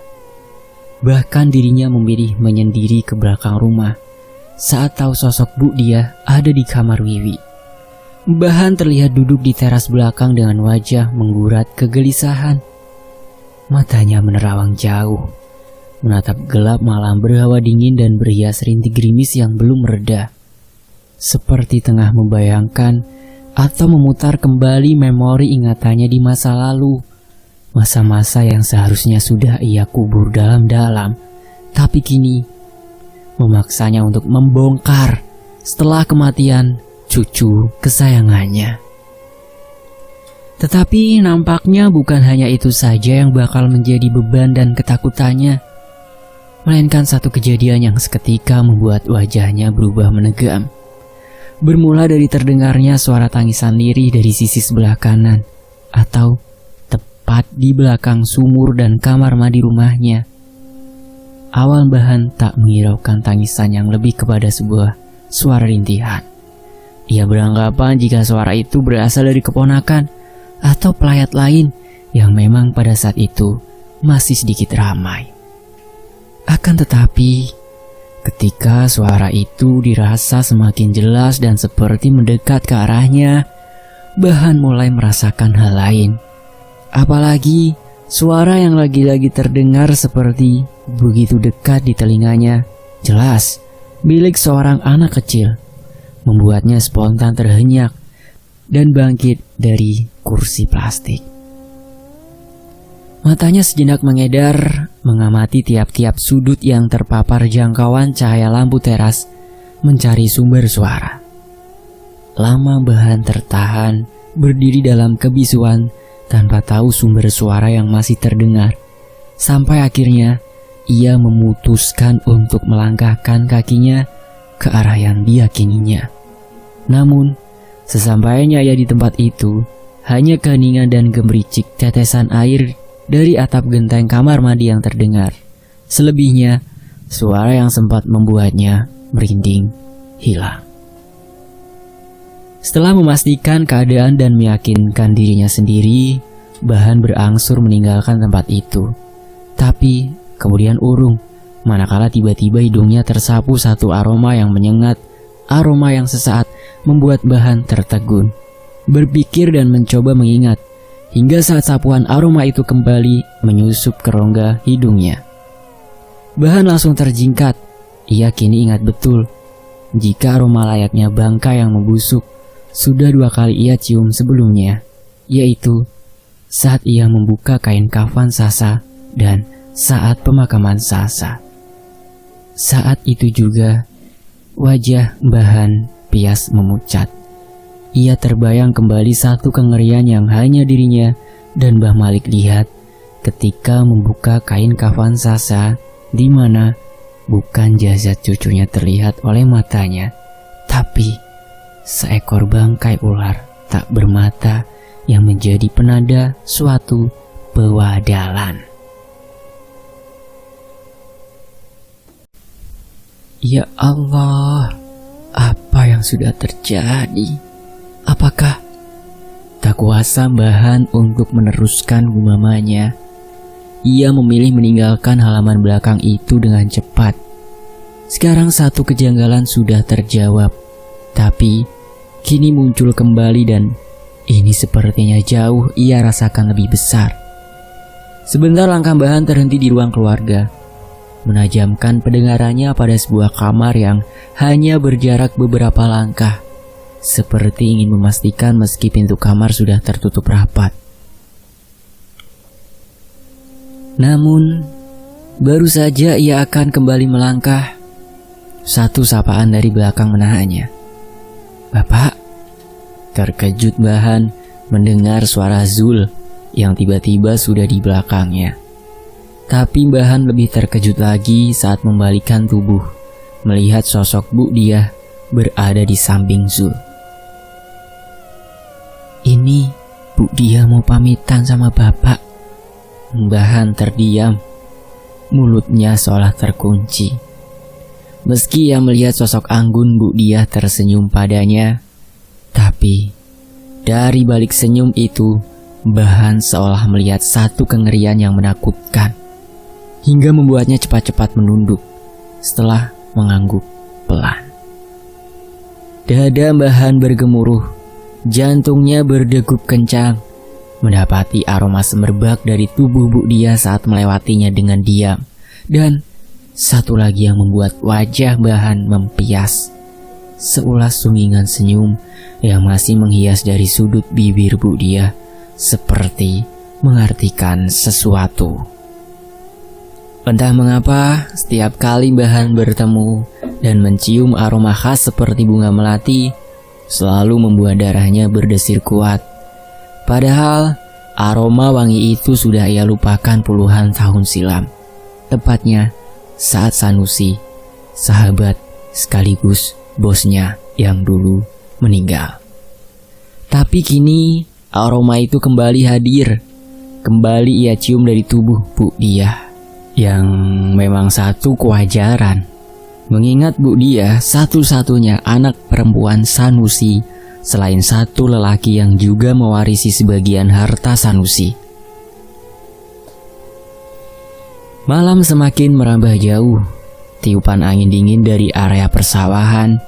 Bahkan dirinya memilih menyendiri ke belakang rumah saat tahu sosok Bu Diah ada di kamar Wiwi. Bahan terlihat duduk di teras belakang dengan wajah menggurat kegelisahan. Matanya menerawang jauh, menatap gelap malam berhawa dingin dan berhias rintik gerimis yang belum mereda. Seperti tengah membayangkan atau memutar kembali memori ingatannya di masa lalu. Masa-masa yang seharusnya sudah ia kubur dalam-dalam, tapi kini memaksanya untuk membongkar setelah kematian cucu kesayangannya. Tetapi nampaknya bukan hanya itu saja yang bakal menjadi beban dan ketakutannya, melainkan satu kejadian yang seketika membuat wajahnya berubah menegam. Bermula dari terdengarnya suara tangisan lirih dari sisi sebelah kanan, atau tepat di belakang sumur dan kamar mandi rumahnya. Awal Bahan tak menghiraukan tangisan yang lebih kepada sebuah suara rintihan. Ia beranggapan jika suara itu berasal dari keponakan atau pelayat lain yang memang pada saat itu masih sedikit ramai. Akan tetapi, ketika suara itu dirasa semakin jelas dan seperti mendekat ke arahnya, Bahan mulai merasakan hal lain. Apalagi suara yang lagi-lagi terdengar seperti begitu dekat di telinganya, jelas milik seorang anak kecil, membuatnya spontan terhenyak dan bangkit dari kursi plastik. Matanya sejenak mengedar, mengamati tiap-tiap sudut yang terpapar jangkauan cahaya lampu teras, mencari sumber suara. Lama Bahan tertahan, berdiri dalam kebisuan, tanpa tahu sumber suara yang masih terdengar. Sampai akhirnya, ia memutuskan untuk melangkahkan kakinya ke arah yang diyakininya. Namun, sesampainya ia di tempat itu, hanya keheningan dan gemericik tetesan air dari atap genteng kamar mandi yang terdengar. Selebihnya, suara yang sempat membuatnya merinding hilang. Setelah memastikan keadaan dan meyakinkan dirinya sendiri, Bahan berangsur meninggalkan tempat itu. Tapi kemudian urung, manakala tiba-tiba hidungnya tersapu satu aroma yang menyengat. Aroma yang sesaat membuat Bahan tertegun, berpikir dan mencoba mengingat, hingga saat sapuan aroma itu kembali menyusup ke rongga hidungnya. Bahan langsung terjingkat. Ia kini ingat betul jika aroma layaknya bangkai yang membusuk sudah 2 kali ia cium sebelumnya, yaitu saat ia membuka kain kafan Sasa dan saat pemakaman Sasa. Saat itu juga wajah Bahan pias memucat. Ia terbayang kembali satu kengerian yang hanya dirinya dan Mbah Malik lihat ketika membuka kain kafan Sasa, di mana bukan jasad cucunya terlihat oleh matanya, tapi seekor bangkai ular tak bermata yang menjadi penanda suatu pewadalan. Ya Allah, apa yang sudah terjadi? Apakah tak kuasa Bahan untuk meneruskan gumamannya? Ia memilih meninggalkan halaman belakang itu dengan cepat. Sekarang satu kejanggalan sudah terjawab, tapi kini muncul kembali dan ini sepertinya jauh ia rasakan lebih besar. Sebentar langkah Bahan terhenti di ruang keluarga, menajamkan pendengarannya pada sebuah kamar yang hanya berjarak beberapa langkah, seperti ingin memastikan meski pintu kamar sudah tertutup rapat. Namun, baru saja ia akan kembali melangkah, satu sapaan dari belakang menahannya. "Bapak!" Terkejut Bahan mendengar suara Zul yang tiba-tiba sudah di belakangnya. Tapi Bahan lebih terkejut lagi saat membalikkan tubuh, melihat sosok Bu Diah berada di samping Zul. "Ini Bu Diah mau pamitan sama Bapak." Bahan terdiam, mulutnya seolah terkunci. Meski ia melihat sosok anggun Bu Diah tersenyum padanya, tapi Dari balik senyum itu, Bahan seolah melihat satu kengerian yang menakutkan, hingga membuatnya cepat-cepat menunduk setelah mengangguk pelan. Dada Bahan bergemuruh, jantungnya berdegup kencang, mendapati aroma semerbak dari tubuh Bu Dia saat melewatinya dengan diam. Dan satu lagi yang membuat wajah Bahan mempias, seulas sungingan senyum yang masih menghias dari sudut bibir Bu Dia, seperti mengartikan sesuatu. Entah mengapa, setiap kali Bahan bertemu dan mencium aroma khas seperti bunga melati, selalu membuat darahnya berdesir kuat. Padahal, aroma wangi itu sudah ia lupakan puluhan tahun silam. Tepatnya saat Sanusi, sahabat sekaligus bosnya yang dulu meninggal. Tapi kini aroma itu kembali hadir. Kembali ia cium dari tubuh Bu Dia, yang memang satu kewajaran. Mengingat Bu Dia satu-satunya anak perempuan Sanusi, selain satu lelaki yang juga mewarisi sebagian harta Sanusi. Malam semakin merambah jauh. Tiupan angin dingin dari area persawahan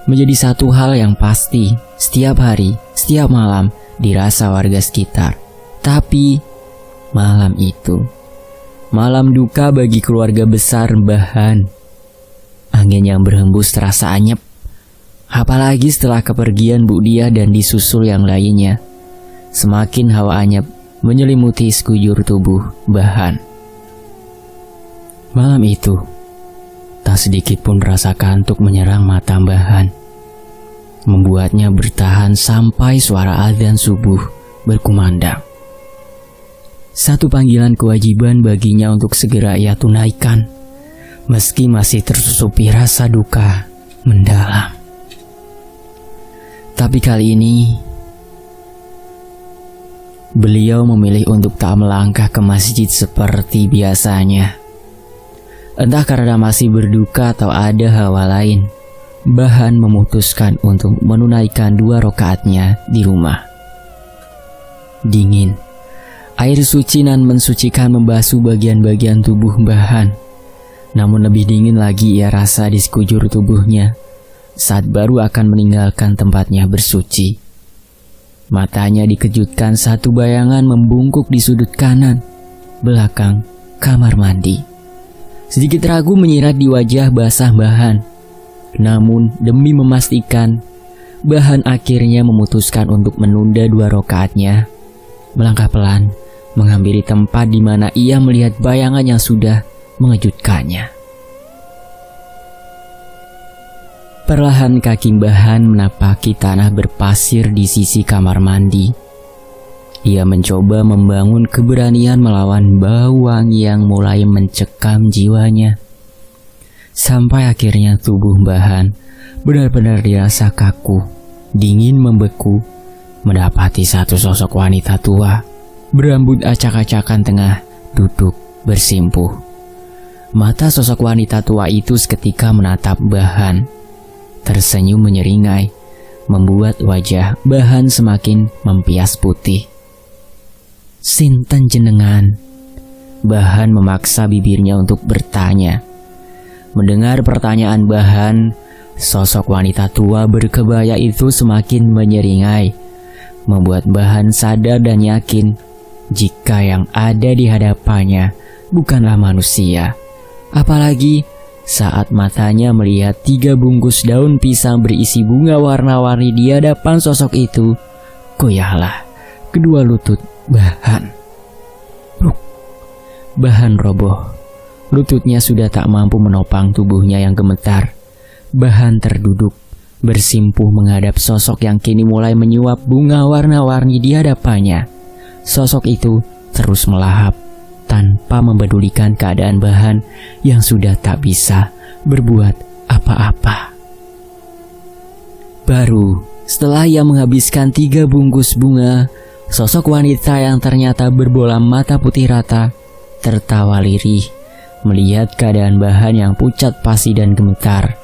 menjadi satu hal yang pasti setiap hari, setiap malam dirasa warga sekitar. Tapi malam itu, malam duka bagi keluarga besar Bahan. Angin yang berhembus terasa anyep, apalagi setelah kepergian Bu Dia dan disusul yang lainnya. Semakin hawa anyep menyelimuti sekujur tubuh Bahan. Malam itu, tak sedikit pun rasa kantuk menyerang mata Bahan, membuatnya bertahan sampai suara azan subuh berkumandang. Satu panggilan kewajiban baginya untuk segera ia tunaikan, meski masih tersusupi rasa duka mendalam. Tapi kali ini, beliau memilih untuk tak melangkah ke masjid seperti biasanya. Entah karena masih berduka atau ada hawa lain, Bahan memutuskan untuk menunaikan 2 rakaatnya di rumah. Dingin, air suci nan mensucikan membasuh bagian-bagian tubuh Bahan. Namun lebih dingin lagi ia rasa di sekujur tubuhnya saat baru akan meninggalkan tempatnya bersuci. Matanya dikejutkan satu bayangan membungkuk di sudut kanan belakang kamar mandi. Sedikit ragu menyirat di wajah basah Bahan. Namun demi memastikan, Bahan akhirnya memutuskan untuk menunda 2 rakaatnya. Melangkah pelan, menghampiri tempat di mana ia melihat bayangan yang sudah mengejutkannya. Perlahan kaki Bahan menapaki tanah berpasir di sisi kamar mandi. Ia mencoba membangun keberanian melawan bau wangi yang mulai mencekam jiwanya. Sampai akhirnya tubuh Bahan benar-benar dirasa kaku, dingin membeku, mendapati satu sosok wanita tua berambut acak-acakan tengah duduk bersimpuh. Mata sosok wanita tua itu seketika menatap Bahan, tersenyum menyeringai, membuat wajah Bahan semakin mempias putih. "Sinten jenengan?" Bahan memaksa bibirnya untuk bertanya. Mendengar pertanyaan Bahan, sosok wanita tua berkebaya itu semakin menyeringai, membuat Bahan sadar dan yakin jika yang ada di hadapannya bukanlah manusia. Apalagi saat matanya melihat 3 bungkus daun pisang berisi bunga warna-warni di hadapan sosok itu, goyahlah kedua lutut Bahan. Bahan roboh. Lututnya sudah tak mampu menopang tubuhnya yang gemetar. Bahan terduduk, bersimpuh menghadap sosok yang kini mulai menyuap bunga warna-warni di hadapannya. Sosok itu terus melahap, tanpa mempedulikan keadaan Bahan yang sudah tak bisa berbuat apa-apa. Baru setelah ia menghabiskan 3 bungkus bunga, sosok wanita yang ternyata berbola mata putih rata tertawa lirih melihat keadaan Bahan yang pucat pasi dan gemetar.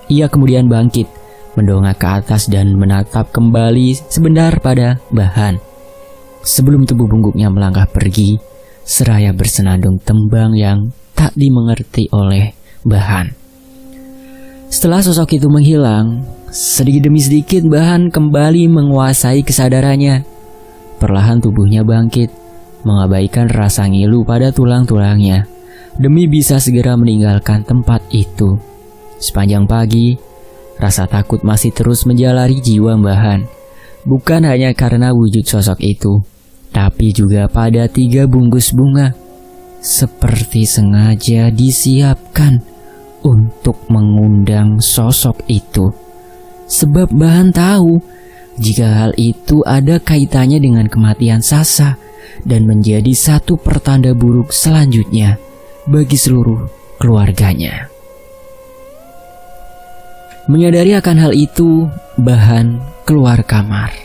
Ia kemudian bangkit, mendongak ke atas dan menatap kembali sebentar pada Bahan. Sebelum tubuh bungkuknya melangkah pergi, seraya bersenandung tembang yang tak dimengerti oleh Bahan. Setelah sosok itu menghilang, sedikit demi sedikit Bahan kembali menguasai kesadarannya. Perlahan tubuhnya bangkit, mengabaikan rasa ngilu pada tulang-tulangnya, demi bisa segera meninggalkan tempat itu. Sepanjang pagi, rasa takut masih terus menjalari jiwa Bahan. Bukan hanya karena wujud sosok itu, tapi juga pada 3 bungkus bunga, seperti sengaja disiapkan untuk mengundang sosok itu. Sebab Bahan tahu jika hal itu ada kaitannya dengan kematian Sasa dan menjadi satu pertanda buruk selanjutnya bagi seluruh keluarganya. Menyadari akan hal itu, Bahan keluar kamar.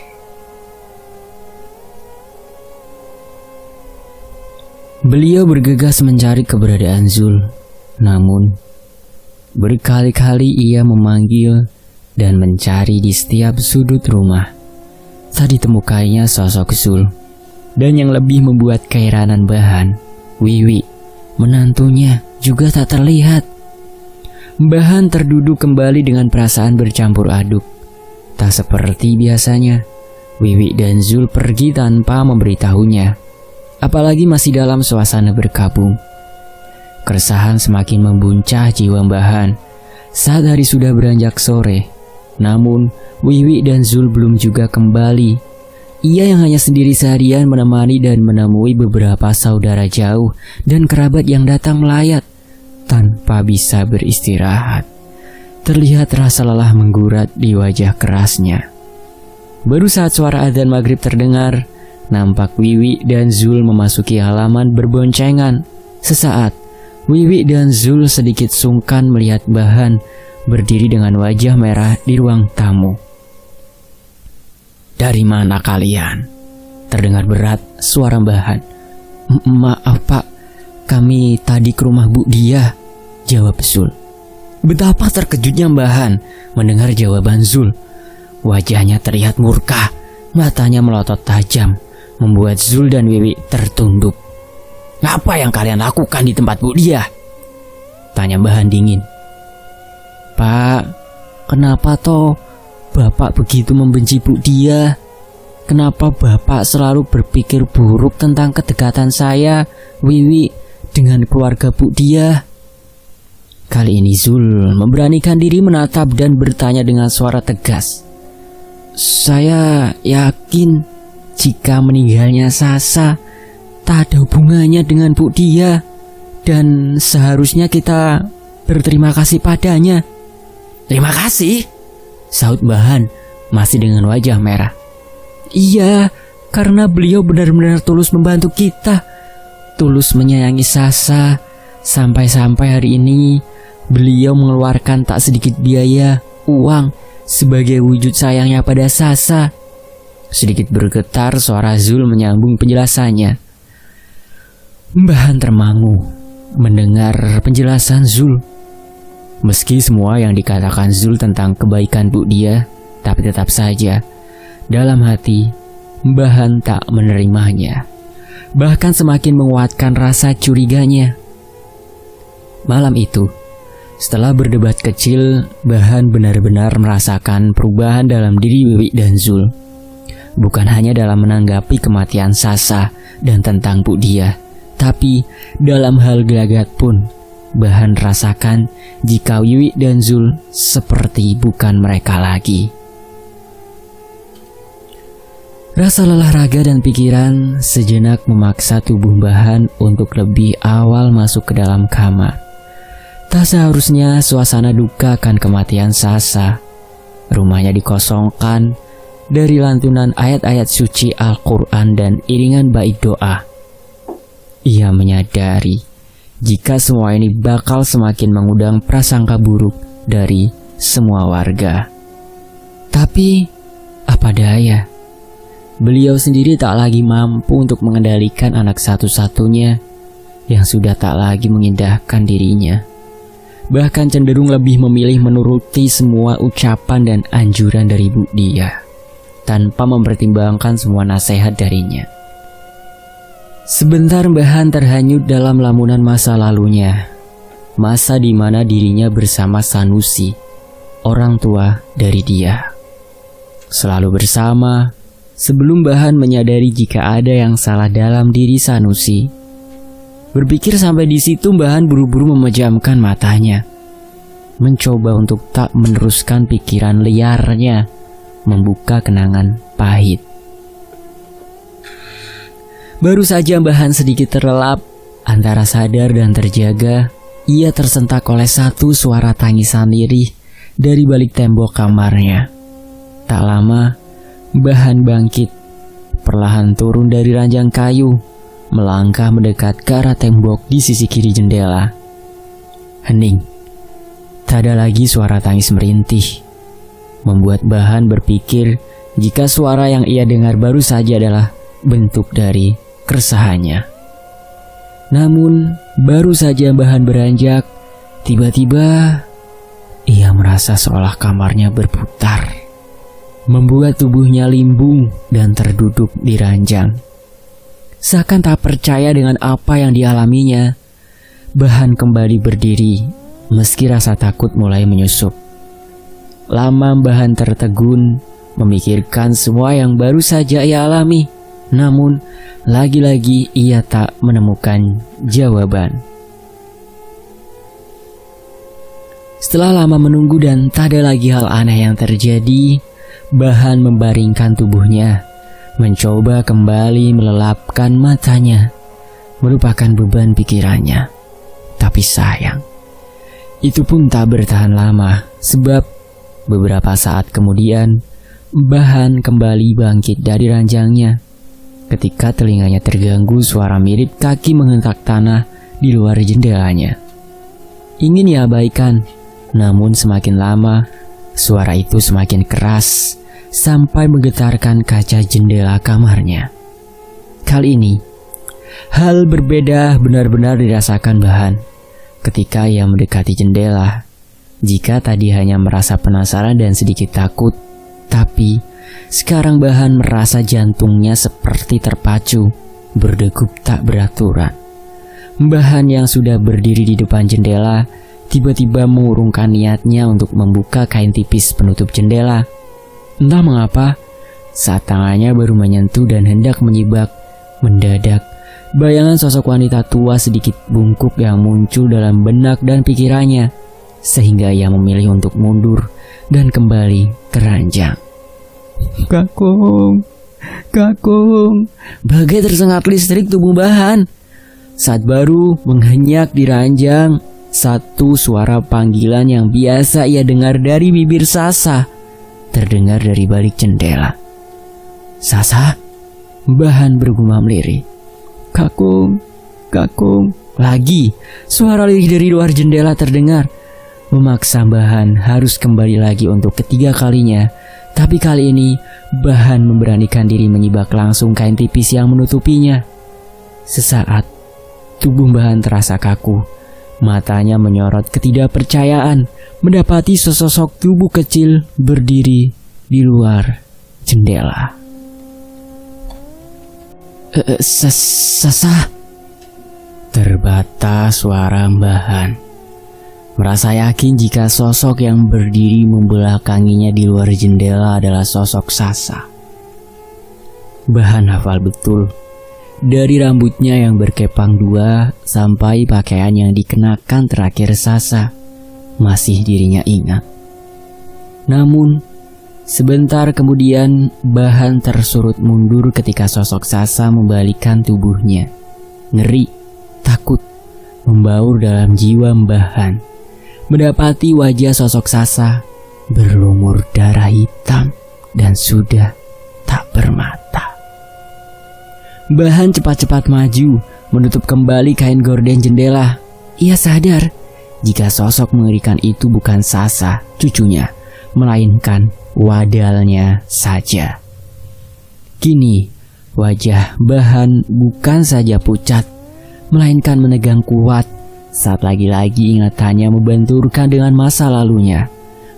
Beliau bergegas mencari keberadaan Zul, namun berkali-kali ia memanggil dan mencari di setiap sudut rumah. Tak ditemukannya sosok Zul. Dan yang lebih membuat keheranan Bahan, Wiwi, menantunya, juga tak terlihat. Bahan terduduk kembali dengan perasaan bercampur aduk. Tak seperti biasanya, Wiwi dan Zul pergi tanpa memberitahunya. Apalagi masih dalam suasana berkabung. Keresahan semakin membuncah jiwa Bahan saat hari sudah beranjak sore. Namun Wiwi dan Zul belum juga kembali. Ia yang hanya sendiri seharian menemani dan menemui beberapa saudara jauh dan kerabat yang datang melayat tanpa bisa beristirahat. Terlihat rasa lelah menggurat di wajah kerasnya. Baru saat suara adzan maghrib terdengar, nampak Wiwi dan Zul memasuki halaman berboncengan. Sesaat, Wiwi dan Zul sedikit sungkan melihat Bahan berdiri dengan wajah merah di ruang tamu. "Dari mana kalian?" Terdengar berat suara Bahan. "Maaf Pak, kami tadi ke rumah Bu Dia," jawab Zul. Betapa terkejutnya Bahan mendengar jawaban Zul. Wajahnya terlihat murka, matanya melotot tajam, membuat Zul dan Wiwi tertunduk. "Apa yang kalian lakukan di tempat Bu Dia?" tanya Bahan dingin. "Pak, kenapa toh Bapak begitu membenci Bu Dia? Kenapa Bapak selalu berpikir buruk tentang kedekatan saya, Wiwi, dengan keluarga Bu Dia?" Kali ini Zul memberanikan diri menatap dan bertanya dengan suara tegas. "Saya yakin jika meninggalnya Sasa tak ada hubungannya dengan Bu Dia, dan seharusnya kita berterima kasih padanya." "Terima kasih?" sahut Bahan masih dengan wajah merah. "Iya, karena beliau benar-benar tulus membantu kita, tulus menyayangi Sasa, sampai-sampai hari ini beliau mengeluarkan tak sedikit biaya, uang, sebagai wujud sayangnya pada Sasa." Sedikit bergetar suara Zul menyambung penjelasannya. Bahan termangu mendengar penjelasan Zul. Meski semua yang dikatakan Zul tentang kebaikan Bu Dia, tapi tetap saja dalam hati Bahan tak menerimanya. Bahkan semakin menguatkan rasa curiganya. Malam itu, setelah berdebat kecil, Bahan benar-benar merasakan perubahan dalam diri Wiwi dan Zul. Bukan hanya dalam menanggapi kematian Sasa dan tentang Bu Dia, tapi dalam hal gelagat pun Bahan rasakan jika Wiwi dan Zul seperti bukan mereka lagi. Rasa lelah raga dan pikiran sejenak memaksa tubuh Bahan untuk lebih awal masuk ke dalam kamar. Tak seharusnya suasana duka akan kematian Sasa. Rumahnya dikosongkan dari lantunan ayat-ayat suci Al-Quran dan iringan bait doa. Ia menyadari jika semua ini bakal semakin mengundang prasangka buruk dari semua warga. Tapi apa daya, beliau sendiri tak lagi mampu untuk mengendalikan anak satu-satunya yang sudah tak lagi mengindahkan dirinya. bahkan cenderung lebih memilih menuruti semua ucapan dan anjuran dari Bu Dia, tanpa mempertimbangkan semua nasihat darinya. Sebentar Mbah Han terhanyut dalam lamunan masa lalunya, masa di mana dirinya bersama Sanusi, orang tua dari dia. Selalu bersama, sebelum Mbah Han menyadari jika ada yang salah dalam diri Sanusi. Berpikir sampai di situ, Mbah Han buru-buru memejamkan matanya, mencoba untuk tak meneruskan pikiran liarnya, membuka kenangan pahit. Baru saja Mbah Han sedikit terlelap, antara sadar dan terjaga, ia tersentak oleh satu suara tangisan lirih dari balik tembok kamarnya. Tak lama, Mbah Han bangkit, perlahan turun dari ranjang kayu, melangkah mendekat ke arah tembok di sisi kiri jendela. Hening. Tak ada lagi suara tangis merintih, membuat Mbah Han berpikir jika suara yang ia dengar baru saja adalah bentuk dari keresahannya. Namun, baru saja Mbah Han beranjak, tiba-tiba ia merasa seolah kamarnya berputar, membuat tubuhnya limbung dan terduduk di ranjang. Seakan tak percaya dengan apa yang dialaminya, Mbah Han kembali berdiri meski rasa takut mulai menyusup. Lama Mbah Han tertegun memikirkan semua yang baru saja ia alami, namun lagi-lagi ia tak menemukan jawaban. Setelah lama menunggu dan tak ada lagi hal aneh yang terjadi, Mbah Han membaringkan tubuhnya, mencoba kembali melelapkan matanya, melupakan beban pikirannya. Tapi sayang, itu pun tak bertahan lama, sebab beberapa saat kemudian Mbah Han kembali bangkit dari ranjangnya ketika telinganya terganggu suara mirip kaki menghentak tanah di luar jendelanya. Ingin diabaikan, namun semakin lama suara itu semakin keras sampai menggetarkan kaca jendela kamarnya. Kali ini, hal berbeda benar-benar dirasakan Mbah Han ketika ia mendekati jendela. Jika tadi hanya merasa penasaran dan sedikit takut, tapi sekarang Mbah Han merasa jantungnya seperti terpacu, berdegup tak beraturan. Mbah Han yang sudah berdiri di depan jendela tiba-tiba mengurungkan niatnya untuk membuka kain tipis penutup jendela. Entah mengapa, saat tangannya baru menyentuh dan hendak menyibak, mendadak bayangan sosok wanita tua sedikit bungkuk yang muncul dalam benak dan pikirannya, sehingga ia memilih untuk mundur dan kembali ke ranjang. Kakung, kakung, bagai tersengat listrik tubuh Mbah Han. Saat baru menghenyak di ranjang, satu suara panggilan yang biasa ia dengar dari bibir Sasa terdengar dari balik jendela. Sasa, Mbah Han bergumam lirih. Kakung, kakung. Lagi, suara lirih dari luar jendela terdengar, memaksa Mbah Han harus kembali lagi untuk ketiga kalinya. Tapi kali ini, Mbah Han memberanikan diri menyibak langsung kain tipis yang menutupinya. Sesaat, tubuh Mbah Han terasa kaku. Matanya menyorot ketidakpercayaan mendapati sesosok tubuh kecil berdiri di luar jendela. Sasa, terbata suara Mbah Han. Merasa yakin jika sosok yang berdiri membelakanginya di luar jendela adalah sosok Sasa. Mbah Han hafal betul, dari rambutnya yang berkepang dua sampai pakaian yang dikenakan terakhir Sasa, masih dirinya ingat. Namun, sebentar kemudian Mbah Han tersurut mundur ketika sosok Sasa membalikkan tubuhnya. Ngeri, takut, membaur dalam jiwa Mbah Han mendapati wajah sosok Sasa berlumur darah hitam dan sudah tak bermata. Mbah Han cepat-cepat maju, menutup kembali kain gorden jendela. Ia sadar jika sosok mengerikan itu bukan Sasa, cucunya, melainkan wadalnya saja. Kini, wajah Mbah Han bukan saja pucat, melainkan menegang kuat Saat lagi-lagi ingatannya membenturkan dengan masa lalunya,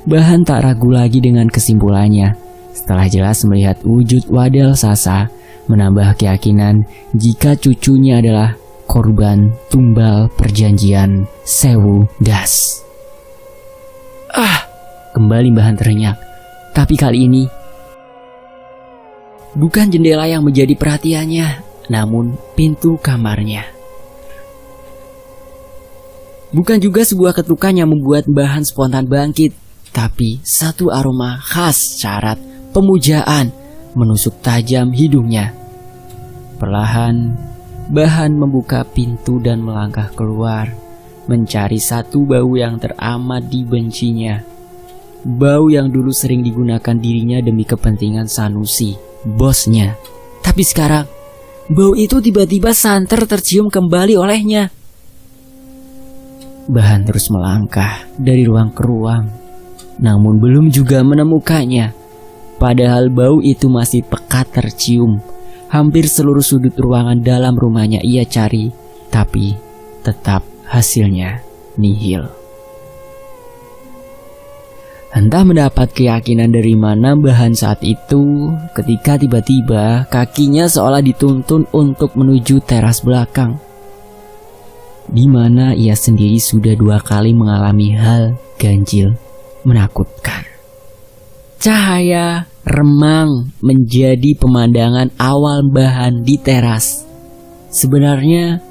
Bahan tak ragu lagi dengan kesimpulannya. Setelah jelas melihat wujud Wadal Sasa, menambah keyakinan jika cucunya adalah korban tumbal perjanjian Sewu Das. Kembali Bahan terenyak. Tapi kali ini bukan jendela yang menjadi perhatiannya, namun pintu kamarnya. Bukan juga sebuah ketukan yang membuat Bahan spontan bangkit, tapi satu aroma khas syarat pemujaan menusuk tajam hidungnya. Perlahan, Bahan membuka pintu dan melangkah keluar, mencari satu bau yang teramat dibencinya. Bau yang dulu sering digunakan dirinya demi kepentingan Sanusi, bosnya. Tapi sekarang, bau itu tiba-tiba santer tercium kembali olehnya. Bahan terus melangkah dari ruang ke ruang, namun belum juga menemukannya. Padahal bau itu masih pekat tercium. Hampir seluruh sudut ruangan dalam rumahnya ia cari, tapi tetap hasilnya nihil. Entah mendapat keyakinan dari mana Bahan saat itu, ketika tiba-tiba kakinya seolah dituntun untuk menuju teras belakang, di mana ia sendiri sudah 2 kali mengalami hal ganjil menakutkan. Cahaya remang menjadi pemandangan awal Bahan di teras. Sebenarnya,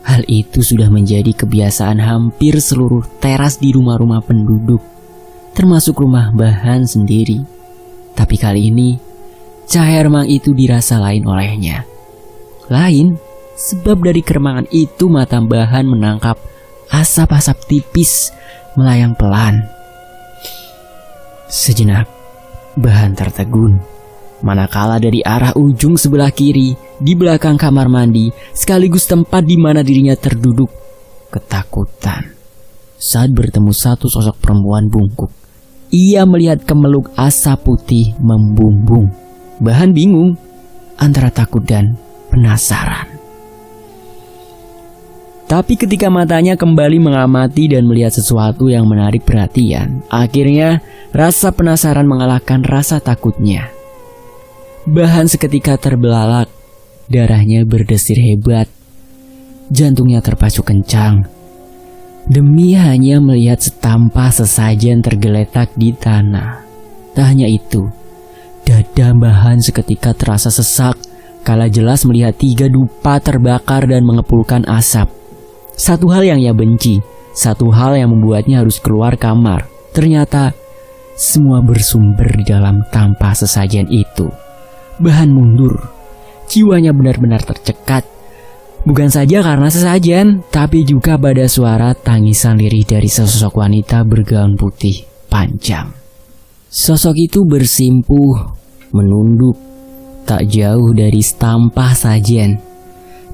hal itu sudah menjadi kebiasaan hampir seluruh teras di rumah-rumah penduduk, termasuk rumah Bahan sendiri. Tapi kali ini, cahaya remang itu dirasa lain olehnya. Lain, sebab dari keremangan itu mata Bahan menangkap asap-asap tipis melayang pelan. Sejenak, Bahan tertegun, manakala dari arah ujung sebelah kiri, di belakang kamar mandi, sekaligus tempat di mana dirinya terduduk, ketakutan saat bertemu satu sosok perempuan bungkuk. Ia melihat kemeluk asap putih membumbung. Bahan bingung antara takut dan penasaran. Tapi ketika matanya kembali mengamati dan melihat sesuatu yang menarik perhatian, akhirnya rasa penasaran mengalahkan rasa takutnya. Bahan seketika terbelalak, darahnya berdesir hebat, jantungnya terpacu kencang, demi hanya melihat setampah sesajen tergeletak di tanah. Tak hanya itu, dada Bahan seketika terasa sesak kala jelas melihat 3 dupa terbakar dan mengepulkan asap. Satu hal yang ia benci, satu hal yang membuatnya harus keluar kamar. Ternyata semua bersumber di dalam tampah sesajen itu. Bahan mundur, jiwanya benar-benar tercekat. Bukan saja karena sesajen, tapi juga pada suara tangisan lirih dari sesosok wanita bergaun putih panjang. Sosok itu bersimpuh, menunduk, tak jauh dari setampah sajen.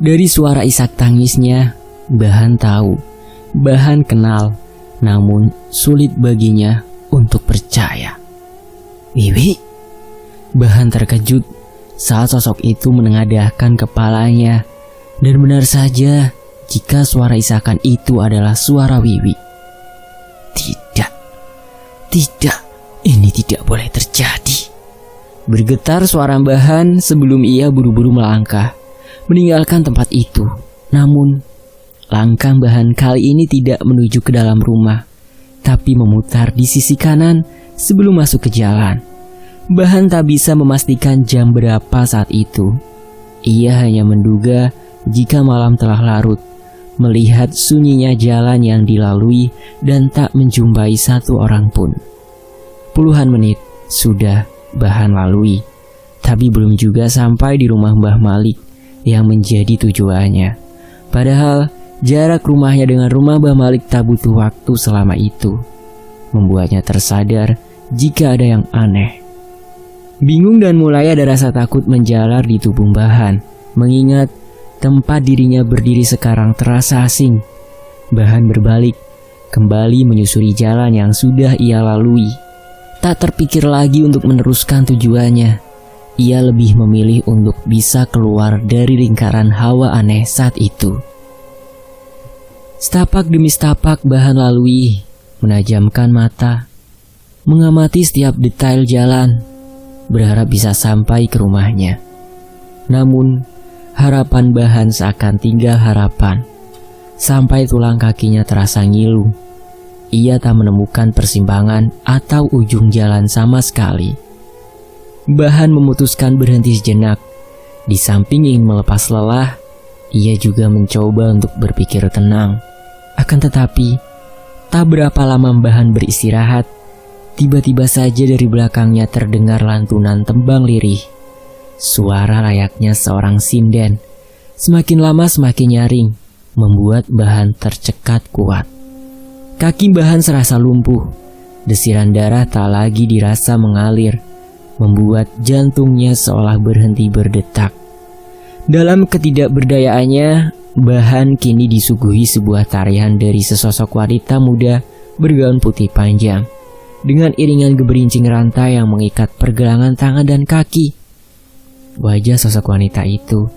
Dari suara isak tangisnya, Bahan tahu, Bahan kenal, namun sulit baginya untuk percaya. Wiwi? Bahan terkejut saat sosok itu menengadahkan kepalanya. Dan benar saja, jika suara isakan itu adalah suara Wiwi. Tidak, ini tidak boleh terjadi. Bergetar suara Bahan sebelum ia buru-buru melangkah, meninggalkan tempat itu. Namun, langkah Bahan kali ini tidak menuju ke dalam rumah, tapi memutar di sisi kanan sebelum masuk ke jalan. Bahan tak bisa memastikan jam berapa saat itu. Ia hanya menduga jika malam telah larut, melihat sunyinya jalan yang dilalui dan tak menjumpai satu orang pun. Puluhan menit sudah Bahan lalui, tapi belum juga sampai di rumah Mbah Malik yang menjadi tujuannya. Padahal jarak rumahnya dengan rumah Mbah Malik tak butuh waktu selama itu, membuatnya tersadar jika ada yang aneh. Bingung dan mulai ada rasa takut menjalar di tubuh Bahan, mengingat tempat dirinya berdiri sekarang terasa asing. Bahan berbalik, kembali menyusuri jalan yang sudah ia lalui. Tak terpikir lagi untuk meneruskan tujuannya. Ia lebih memilih untuk bisa keluar dari lingkaran hawa aneh saat itu. Setapak demi setapak bahan lalui, menajamkan mata, mengamati setiap detail jalan, berharap bisa sampai ke rumahnya. Namun, harapan bahan seakan tinggal harapan. Sampai tulang kakinya terasa ngilu. Ia tak menemukan persimpangan atau ujung jalan sama sekali. Bahan memutuskan berhenti sejenak. Di samping ingin melepas lelah, ia juga mencoba untuk berpikir tenang. Akan tetapi, tak berapa lama Bahan beristirahat, tiba-tiba saja dari belakangnya terdengar lantunan tembang lirih. Suara layaknya seorang sinden. Semakin lama semakin nyaring, membuat Bahan tercekat kuat. Kaki Bahan serasa lumpuh. Desiran darah tak lagi dirasa mengalir, membuat jantungnya seolah berhenti berdetak. Dalam ketidakberdayaannya, Bahan kini disuguhi sebuah tarian dari sesosok wanita muda bergaun putih panjang, dengan iringan geberincing rantai yang mengikat pergelangan tangan dan kaki. Wajah sosok wanita itu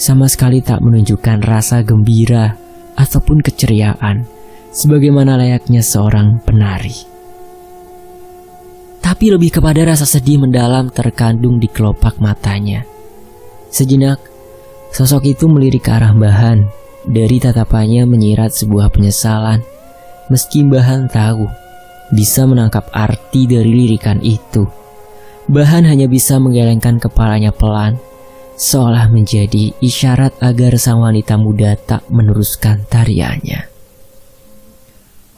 sama sekali tak menunjukkan rasa gembira ataupun keceriaan, sebagaimana layaknya seorang penari. Tapi lebih kepada rasa sedih mendalam terkandung di kelopak matanya. Sejenak, sosok itu melirik ke arah Bahan. Dari tatapannya menyirat sebuah penyesalan, meski Bahan tahu bisa menangkap arti dari lirikan itu. Bahan hanya bisa menggelengkan kepalanya pelan, seolah menjadi isyarat agar sang wanita muda tak meneruskan tariannya.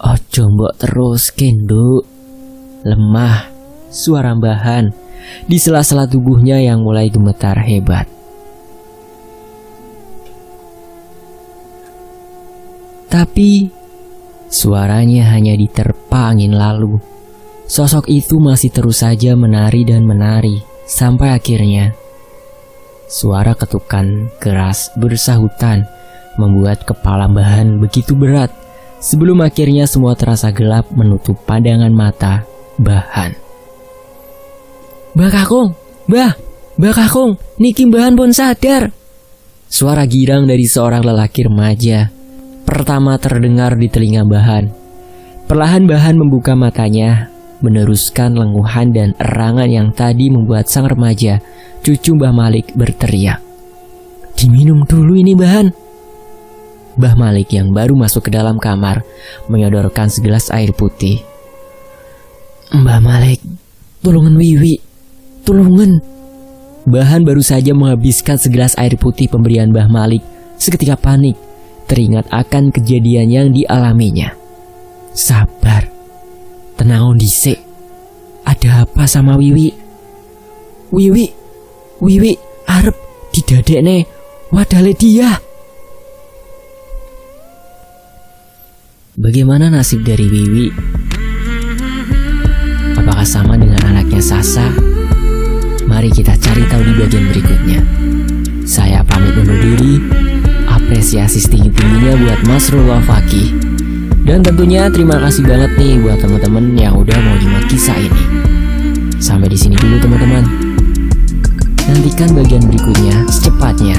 "Ojo mbok terus kenduk," lemah suara Bahan di sela-sela tubuhnya yang mulai gemetar hebat. Tapi suaranya hanya diterpa angin lalu. Sosok itu masih terus saja menari dan menari, sampai akhirnya suara ketukan keras bersahutan membuat kepala Bahan begitu berat, sebelum akhirnya semua terasa gelap menutup pandangan mata Bahan. "Mbah Kakung, Mbah Kakung, niki Bahan pun sadar." Suara girang dari seorang lelaki remaja pertama terdengar di telinga Bahan. Perlahan Bahan membuka matanya, meneruskan lenguhan dan erangan yang tadi membuat sang remaja, cucu Mbah Malik, berteriak. "Diminum dulu ini Bahan." Mbah Malik yang baru masuk ke dalam kamar menyodorkan segelas air putih. "Mbah Malik, tulungan Wiwi, tulungan." Bahan baru saja menghabiskan segelas air putih pemberian Mbah Malik, seketika panik, teringat akan kejadian yang dialaminya. "Sabar, tenang dhisik. Ada apa sama Wiwi?" Wiwi arep didadekne wadale dia." Bagaimana nasib dari Wiwi? Apakah sama dengan anaknya Sasa? Mari kita cari tahu di bagian berikutnya. Saya pamit undur diri. Apresiasi setinggi-tingginya buat Masrullah Fakih. Dan tentunya terima kasih banget nih buat teman-teman yang udah mau nyimak kisah ini. Sampai di sini dulu teman-teman. Nantikan bagian berikutnya secepatnya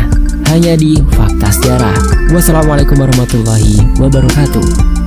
hanya di Fakta Sejarah. Wassalamualaikum warahmatullahi wabarakatuh.